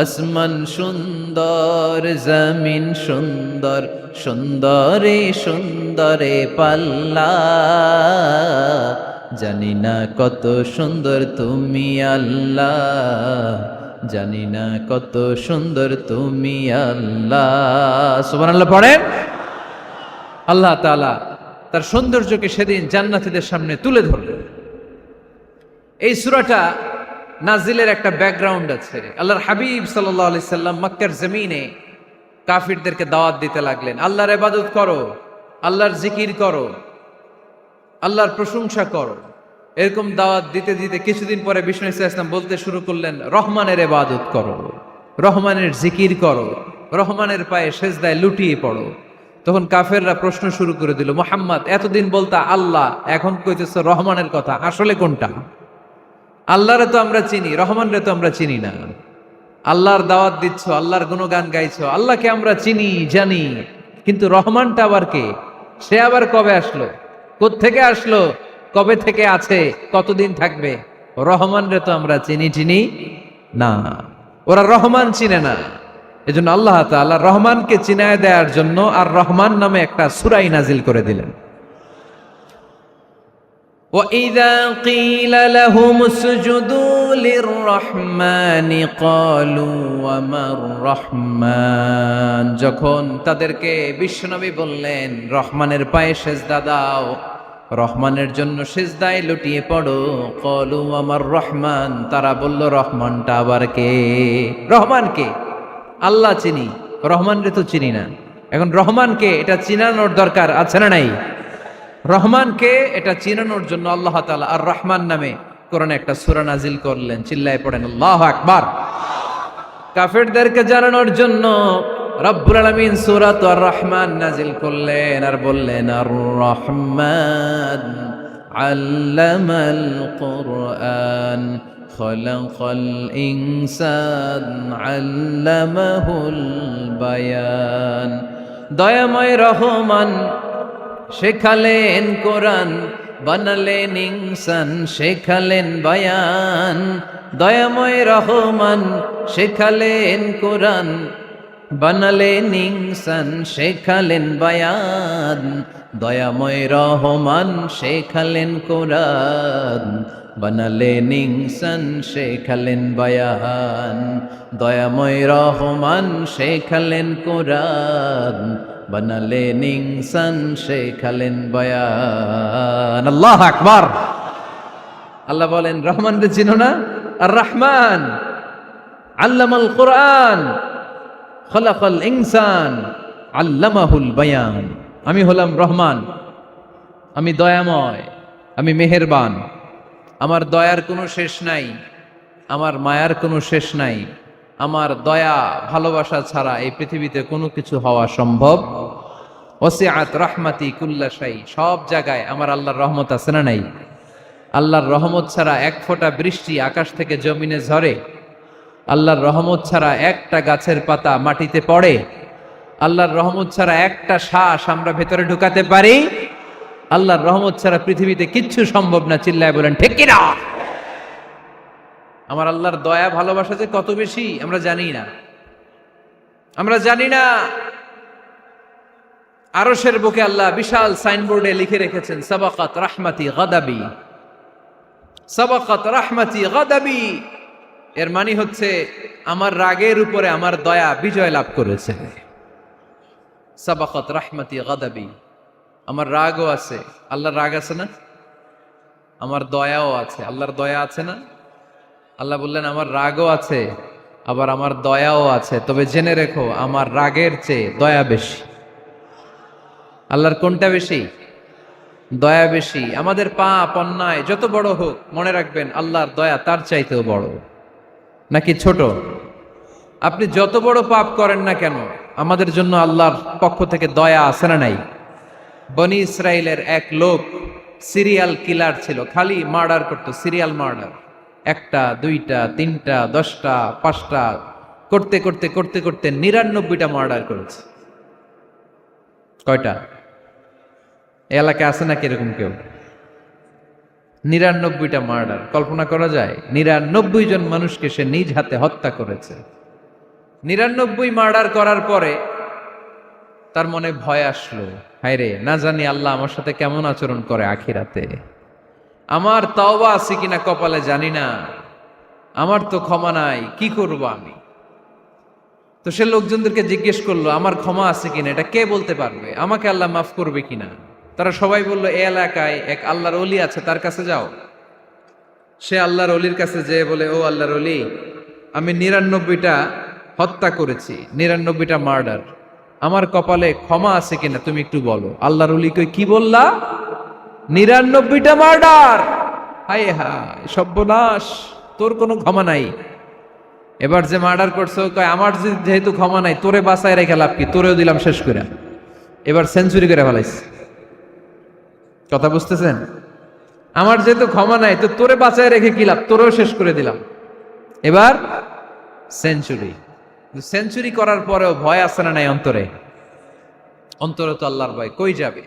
আসমান সুন্দর, জমিন সুন্দর, সুন্দরে সুন্দরে পাল্লা। জানি না কত সুন্দর তুমি আল্লাহ, জানি না কত সুন্দর তুমি আল্লাহ। সুবহানাল্লাহ পড়েন। আল্লাহ তাআলা তার সৌন্দর্যকে সেদিন জান্নাতীদের সামনে তুলে ধরলেন। এই সূরাটা নাজিলের একটা ব্যাকগ্রাউন্ড আছে। আল্লাহর হাবিব সাল্লাল্লাহু আলাইহি সাল্লাম মক্কার জমিনে কাফিরদেরকে দাওয়াত দিতে লাগলেন, আল্লাহর ইবাদত করো, আল্লাহর জিকির করো, আল্লাহর প্রশংসা করো। এরকম দাওয়াত দিতে দিতে কিছুদিন পরে বিষ্ণু ইসলাম বলতে শুরু করলেন, রহমানের ইবাদত করো, রহমানের জিকির করো, রহমানের পায়ে সেজদায় লুটিয়ে পড়ো। তখন কাফেররা প্রশ্ন শুরু করে দিল, মুহাম্মদ এতদিন বলতা আল্লাহ, এখন কইতেছ রহমানের কথা, আসলে কোনটা? আল্লাহরে তো আমরা চিনি, রহমানরে তো আমরা চিনি না। আল্লাহর দাওয়াত দিচ্ছ, আল্লাহর গুণগান গাইছো, আল্লাহকে আমরা চিনি জানি, কিন্তু রহমানটা আবার কে? সে আবার কবে আসলো, কোত্থেকে আসলো, কবে থেকে আছে, কতদিন থাকবে? রহমানরে তো আমরা চিনি না। ওরা রহমান চিনে না। এজন্য আল্লাহ তাআলা রহমানকে চিনায় দেওয়ার জন্য আর রহমান নামে একটা সূরা নাজিল করে দিলেন। وَإِذَا قِيلَ لَهُمُ اسْجُدُوا لِلرَّحْمَنِ قَالُوا وَمَا الرَّحْمَنُ, যখন তাদেরকে বিশ্বনবী বললেন রহমানের পায়ে সেজদা দাও, রহমানের জন্য সেজদায় লুটিয়ে পড়ো, ক্বালু আমার রহমান, তারা বলল রহমানটা আবার কে? রহমান কে? আল্লাহ চিনি, রহমানরে তো চিনি না। এখন রহমানকে এটা চিনানোর দরকার আছে না নাই? রহমানকে এটা চিনানোর জন্য আল্লাহ তাআলা আর রহমান নামে কোরআনে একটা সূরা নাজিল করলেন। চিল্লায় পড়েন আল্লাহু আকবার। কাফেরদেরকে জানানোর জন্য রব্বুল আলামিন সূরাত আর রহমান নাজিল করলেন আর বললেন, আর রহমান আল্লামাল কুরআন খলাকাল ইনসান আল্লামাহুল বায়ান। দয়াময় রহমান শেখালেন কোরআন, বানালেন ইনসান, শেখালেন বায়ান। দয়াময় রহমান শেখালেন কোরআন, বানালেন ইনসান, শেখালেন বায়ান। দয়াময় রহমান শেখালেন কোরআন, বানালেন ইনসান, শেখালেন বায়ান। দয়াময় রহমান শেখালেন কোরআন, বানালেন ইনসান, শেখালেন বায়ান। আল্লাহু আকবার। আল্লাহ বলেন রহমানকে চিনো না? আর রহমান আল্লামাল কোরআন খলাকাল ইনসান আল্লামাহুল বায়ান। আমি হলাম রহমান, আমি দয়াময়, আমি মেহেরবান। আমার দয়ার কোনো শেষ নাই, আমার মায়ার কোনো শেষ নাই। আমার দয়া ভালোবাসা ছাড়া এই পৃথিবীতে কোনো কিছু হওয়া সম্ভব। ওয়াসিআত রাহমাতি কুল্লা শাই, সব জায়গায় আমার আল্লাহর রহমত আছে না নাই? আল্লাহর রহমত ছাড়া এক ফোঁটা বৃষ্টি আকাশ থেকে জমিনে ঝরে? আল্লাহর রহমত ছাড়া একটা গাছের পাতা মাটিতে পড়ে? আল্লাহর রহমত ছাড়া একটা শ্বাস আমরা ভেতরে ঢুকাতে পারি? আল্লাহর রহমত ছাড়া পৃথিবীতে কিচ্ছু সম্ভব না। চিল্লায় বলেন ঠিক কিনা? আমার আল্লাহর দয়া ভালোবাসা যে কত বেশি আমরা জানি না, আমরা জানি না। আরশের বুকে আল্লাহ বিশাল সাইনবোর্ডে লিখে রেখেছেন, সাবাকাত রাহমাতি গাদাবি, সাবাকাত রাহমাতি গাদাবি। এর মানে হচ্ছে আমার রাগের উপরে আমার দয়া বিজয় লাভ করেছে। সাবাকাত রাহমাতি গাদাবি, আমার রাগও আছে, আল্লাহর রাগ আছে না? আমার দয়াও আছে, আল্লাহর দয়া আছে না? আল্লাহ বললেন আমার রাগও আছে, আবার আমার দয়াও আছে, তবে জেনে রেখো আমার রাগের চেয়ে দয়া বেশি। আল্লাহর কোনটা বেশি? দয়া বেশি। আমাদের পাপ অন্যায় যত বড় হোক, মনে রাখবেন আল্লাহর দয়া তার চাইতেও বড়। নাকি ছোট? আপনি যত বড় পাপ করেন না কেন, আমাদের জন্য আল্লাহর পক্ষ থেকে দয়া আছে না নাই? বনি ইসরায়েলের এক লোক সিরিয়াল কিলার ছিল, খালি মার্ডার করতো, সিরিয়াল মার্ডার। একটা, দুইটা, তিনটা, 10টা, 5টা করতে করতে করতে করতে 99টা মার্ডার করেছে। কয়টা? এলাকায় আছে নাকি এরকম কেউ? 99টা মার্ডার। কল্পনা করা যায়? 99 জন মানুষকে সে নিজ হাতে হত্যা করেছে। 99 মার্ডার করার পরে তার মনে ভয় আসলো, হায় রে, না জানি আল্লাহ আমার সাথে কেমন আচরণ করে আখিরাতে। আমার তওবা আছে কিনা কপালে জানি না, আমার তো ক্ষমা নাই, কি করব আমি? তো সে লোকজনদেরকে জিজ্ঞেস করলো, আমার ক্ষমা আছে কিনা, এটা কে বলতে পারবে? আমাকে আল্লাহ মাফ করবে কিনা? তারা সবাই বলল, এই এলাকায় এক আল্লাহর ওলি আছে, তার কাছে যাও। সে আল্লাহর ওলির কাছে যেয়ে বলে, ও আল্লাহর ওলি, আমি 99টা হত্যা করেছি, 99টা মার্ডার, আমার কপালে ক্ষমা আছে কিনা তুমি একটু বলো। আল্লাহর ওলি কই, কি বললা? 99টা মার্ডার? হায় হায় সর্বনাশ, তোর কোনো ক্ষমা নাই। এবার যে মার্ডার করছো কয়, আমার যেহেতু ক্ষমা নাই, তোরে বাঁচায় রেখে লাভ কি, তোরেও দিলাম শেষ করে। এবার সেঞ্চুরি করে ফেলাইছে। কথা বুঝতেছেন? আমার যেহেতু ক্ষমা নাই, তো তোরে বাঁচায় রেখে কি লাভ, তোরেও শেষ করে দিলাম। এবার সেঞ্চুরি। সেঞ্চুরি করার পরেও ভয় আছে না নাই অন্তরে? অন্তরে তো আল্লাহর ভয়, কই যাবে?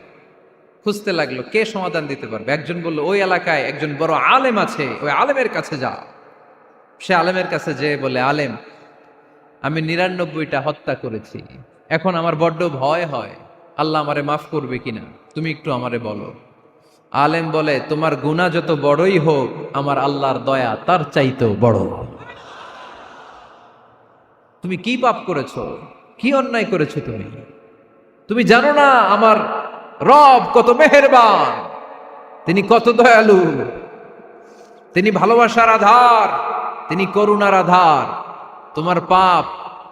খুঁজতে লাগলো কে সমাধান দিতে পারবে। একজন বলল, ওই এলাকায় একজন বড় আলেম আছে, ওই আলেমের কাছে যা। সে আলেমের কাছে যেয়ে বলে, আলেম, আমি 99টা হত্যা করেছি, এখন আমার বড্ড ভয় হয়, আল্লাহ আমারে মাফ করবে কিনা, তুমি একটু আমারে বলো। আলেম বলে, তোমার গুনাহ যত বড়ই হোক, আমার আল্লাহর দয়া তার চাইতেও বড়। তুমি কি পাপ করেছো, কি অন্যায় করেছো তুমি? তুমি জানো না আমার রব কত মেহেরবান, তিনি কত দয়ালু, তিনি ভালোবাসার আধার, তিনি করুণার আধার। তোমার পাপ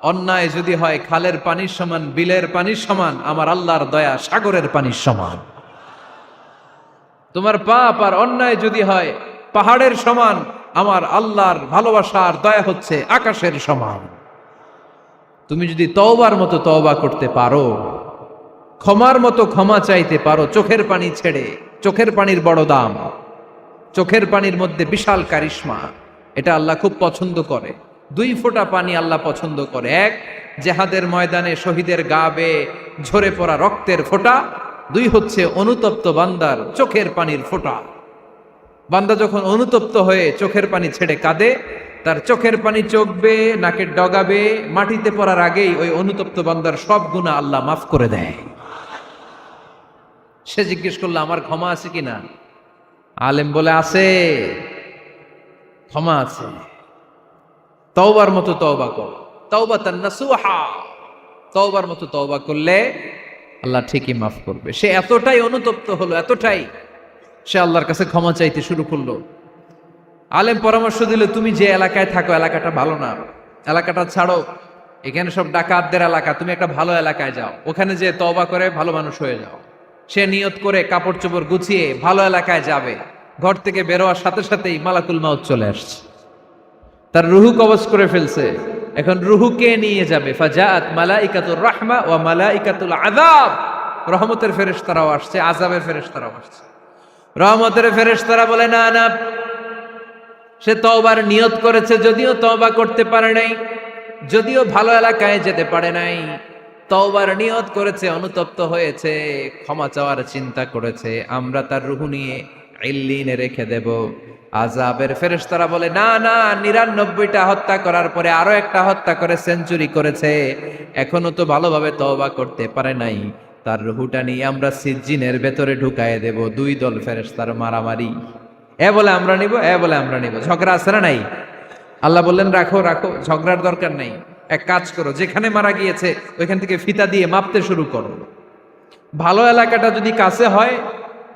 অন্যায় যদি হয় খালের পানির সমান, বিলের পানির সমান, আমার আল্লাহর দয়া সাগরের পানির সমান। তোমার পাপ আর অন্যায় যদি হয় পাহাড়ের সমান, আমার আল্লাহর ভালোবাসার দয়া হচ্ছে আকাশের সমান। তুমি যদি তওবার মতো তওবা করতে পারো, ক্ষমার মতো ক্ষমা চাইতে পারো, চোখের পানি ছেড়ে, চোখের পানির বড় দাম, চোখের পানির মধ্যে বিশাল কারিশমা, এটা আল্লাহ খুব পছন্দ করে। 2 ফোঁটা পানি আল্লাহ পছন্দ করে। এক, জেহাদের ময়দানে শহীদের গা বেয়ে ঝরে পড়া রক্তের ফোঁটা। 2 হচ্ছে অনুতপ্ত বান্দার চোখের পানির ফোঁটা। বান্দা যখন অনুতপ্ত হয়ে চোখের পানি ছেড়ে কাঁদে, তার চোখের পানি চোখ বেয়ে নাকের ডগা বেয়ে মাটিতে পড়ার আগেই ওই অনুতপ্ত বান্দার সব গুনাহ আল্লাহ মাফ করে দেয়। সে জিজ্ঞেস করলো, আমার ক্ষমা আছে কিনা? আলেম বলে, আছে, ক্ষমা আছে। তওবার মতো তওবা কর, তাওবাতান নাসুহা, তওবার মতো তওবা করলে আল্লাহ ঠিকই মাফ করবে। সে এতটাই অনুতপ্ত হলো, এতটাই, সে আল্লাহর কাছে ক্ষমা চাইতে শুরু করলো। আলেম পরামর্শ দিল, তুমি যে এলাকায় থাকো এলাকাটা ভালো না, এলাকাটা ছাড়ো, এখানে সব ডাকাতদের এলাকা, তুমি একটা ভালো এলাকায় যাও, ওখানে যে তওবা করে ভালো মানুষ হয়ে যাও। সে নিয়ত করে কাপড় চোপড় গুছিয়ে ভালো এলাকায় যাবে। ঘর থেকে বেরোয়ার সাথে সাথেই মালাকুল মাউত চলে আসছে, তার রুহু কবজ করে ফেলছে। এখন রুহুকে নিয়ে যাবে। ফাজাআত মালাইকাতুর রাহমা ওয়া মালাইকাতুল আযাব, রহমতের ফেরেশতারাও আসছে, আযাবের ফেরেশতারাও আসছে। রহমতের ফেরেশতারা বলে, না না, সে তওবার নিয়ত করেছে, যদিও তওবা করতে পারে নাই, যদিও ভালো এলাকায় যেতে পারে নাই, তওবার নিয়ত করেছে, অনুতপ্ত হয়েছে, ক্ষমা চাওয়ার চিন্তা করেছে, আমরা তার রুহু নিয়ে ইল্লিনে রেখে দেব। আযাবের ফেরেশতারা বলে, না না, 99টা হত্যা করার পরে আরো একটা হত্যা করে সেঞ্চুরি করেছে, এখনো তো ভালোভাবে তওবা করতে পারে নাই, তার রুহুটা নিয়ে আমরা সিজ্জিনের ভেতরে ঢুকায়ে দেব। 2 দল ফেরেশতার মারামারি, এ বলে আমরা নিব, এ বলে আমরা নিব। ঝগড়া আছে না নাই? আল্লাহ বললেন, রাখো রাখো, ঝগড়ার দরকার নেই। এক কাজ করো, যেখানে মারা গিয়েছে ওইখান থেকে ফিতা দিয়ে মাপতে শুরু করো। ভালো এলাকাটা যদি কাছে হয়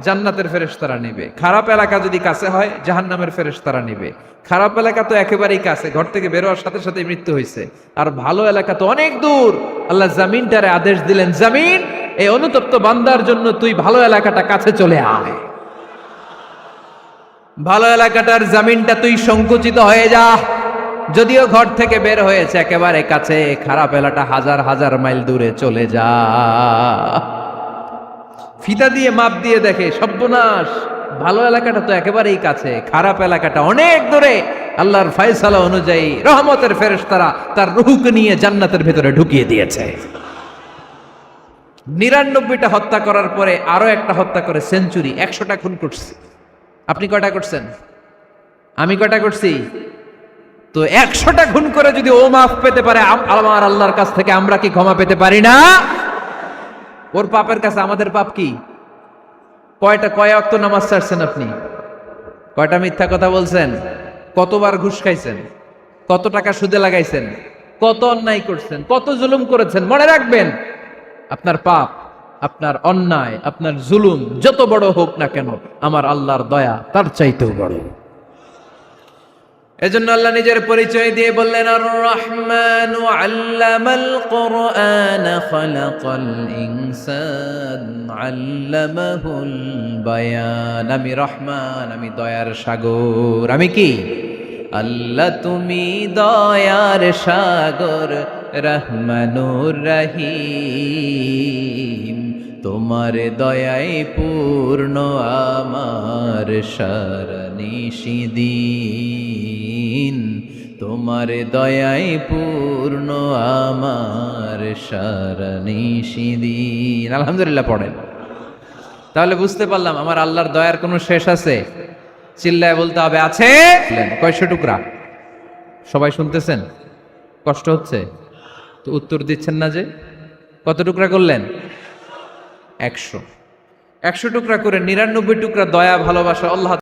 জান্নাতের ফেরেশতারা নিবে, খারাপ এলাকা যদি কাছে হয় জাহান্নামের ফেরেশতারা নিবে। খারাপ এলাকা তো একেবারেই কাছে, ঘর থেকে বের হওয়ার সাথে সাথে মৃত্যু হয়েছে। আর ভালো এলাকা তো অনেক দূর। আল্লাহ জামিনটারে আদেশ দিলেন, জামিন এই অনুতপ্ত বান্দার জন্য তুই ভালো এলাকাটা কাছে চলে আয়। ভালো এলাকাটার জামিনটা তুই সংকুচিত হয়ে যা। যদিও ঘর থেকে বের হয়েছে একেবারে কাছে, খারাপ এলাকা হাজার হাজার মাইল দূরে চলে যা। ফিতা দিয়ে মাপ দিয়ে দেখে, সর্বনাশ, ভালো এলাকাটা তো একেবারেই কাছে, খারাপ এলাকাটা অনেক দূরে। আল্লাহর ফয়সালা অনুযায়ী রহমতের ফেরেশতারা তার রূহকে নিয়ে জান্নাতের ভেতরে ঢুকিয়ে দিয়েছে। 99টা হত্যা করার পরে আরো একটা হত্যা করে সেঞ্চুরি, 100টা খুন করছে। আপনি কয়টা করছেন? আমি কয়টা করছি? তো 100টা খুন করে যদি ও মাফ পেতে পারে আমার আল্লাহর কাছ থেকে, আমরা কি ক্ষমা পেতে পারি না? ওর পাপের কাছে আমাদের পাপ কি? কয় ওয়াক্ত নামাজ ছাড়ছেন আপনি? কয়টা মিথ্যা কথা বলছেন? কতবার ঘুষ খাইছেন? কত টাকা সুদে লাগাইছেন? কত অন্যায় করছেন? কত জুলুম করেছেন? মনে রাখবেন, আপনার পাপ, আপনার অন্যায়, আপনার জুলুম যত বড় হোক না কেন, আমার আল্লাহর দয়া তার চাইতেও বড়। এজন্য আল্লাহ নিজের পরিচয় দিয়ে বললেন, আর রহমানু আল্লামাল কুরআন খালাকাল ইনসান আল্লামাহুল বায়ান। আমি রহমান, আমি দয়ার সাগর। আমি কি? আল্লাহ তুমি দয়ার সাগর, রহমানুর রহিম। তোমার দয়ায় পূর্ণ আমার সারানিশিদিন। তোমার দয়ায় পূর্ণ আমার সারানিশিদিন। আলহামদুলিল্লাহ পড়েন। তাহলে বুঝতে পারলাম আমার আল্লাহর দয়ার কোনো শেষ আছে? চিল্লায় বলতে হবে, আছে। কয়শো টুকরা? সবাই শুনতেছেন? কষ্ট হচ্ছে তো উত্তর দিচ্ছেন না যে? কত টুকরা করলেন? 100 টুকরা করে 99 টুকরা দয়া ভালোবাসা আল্লাহ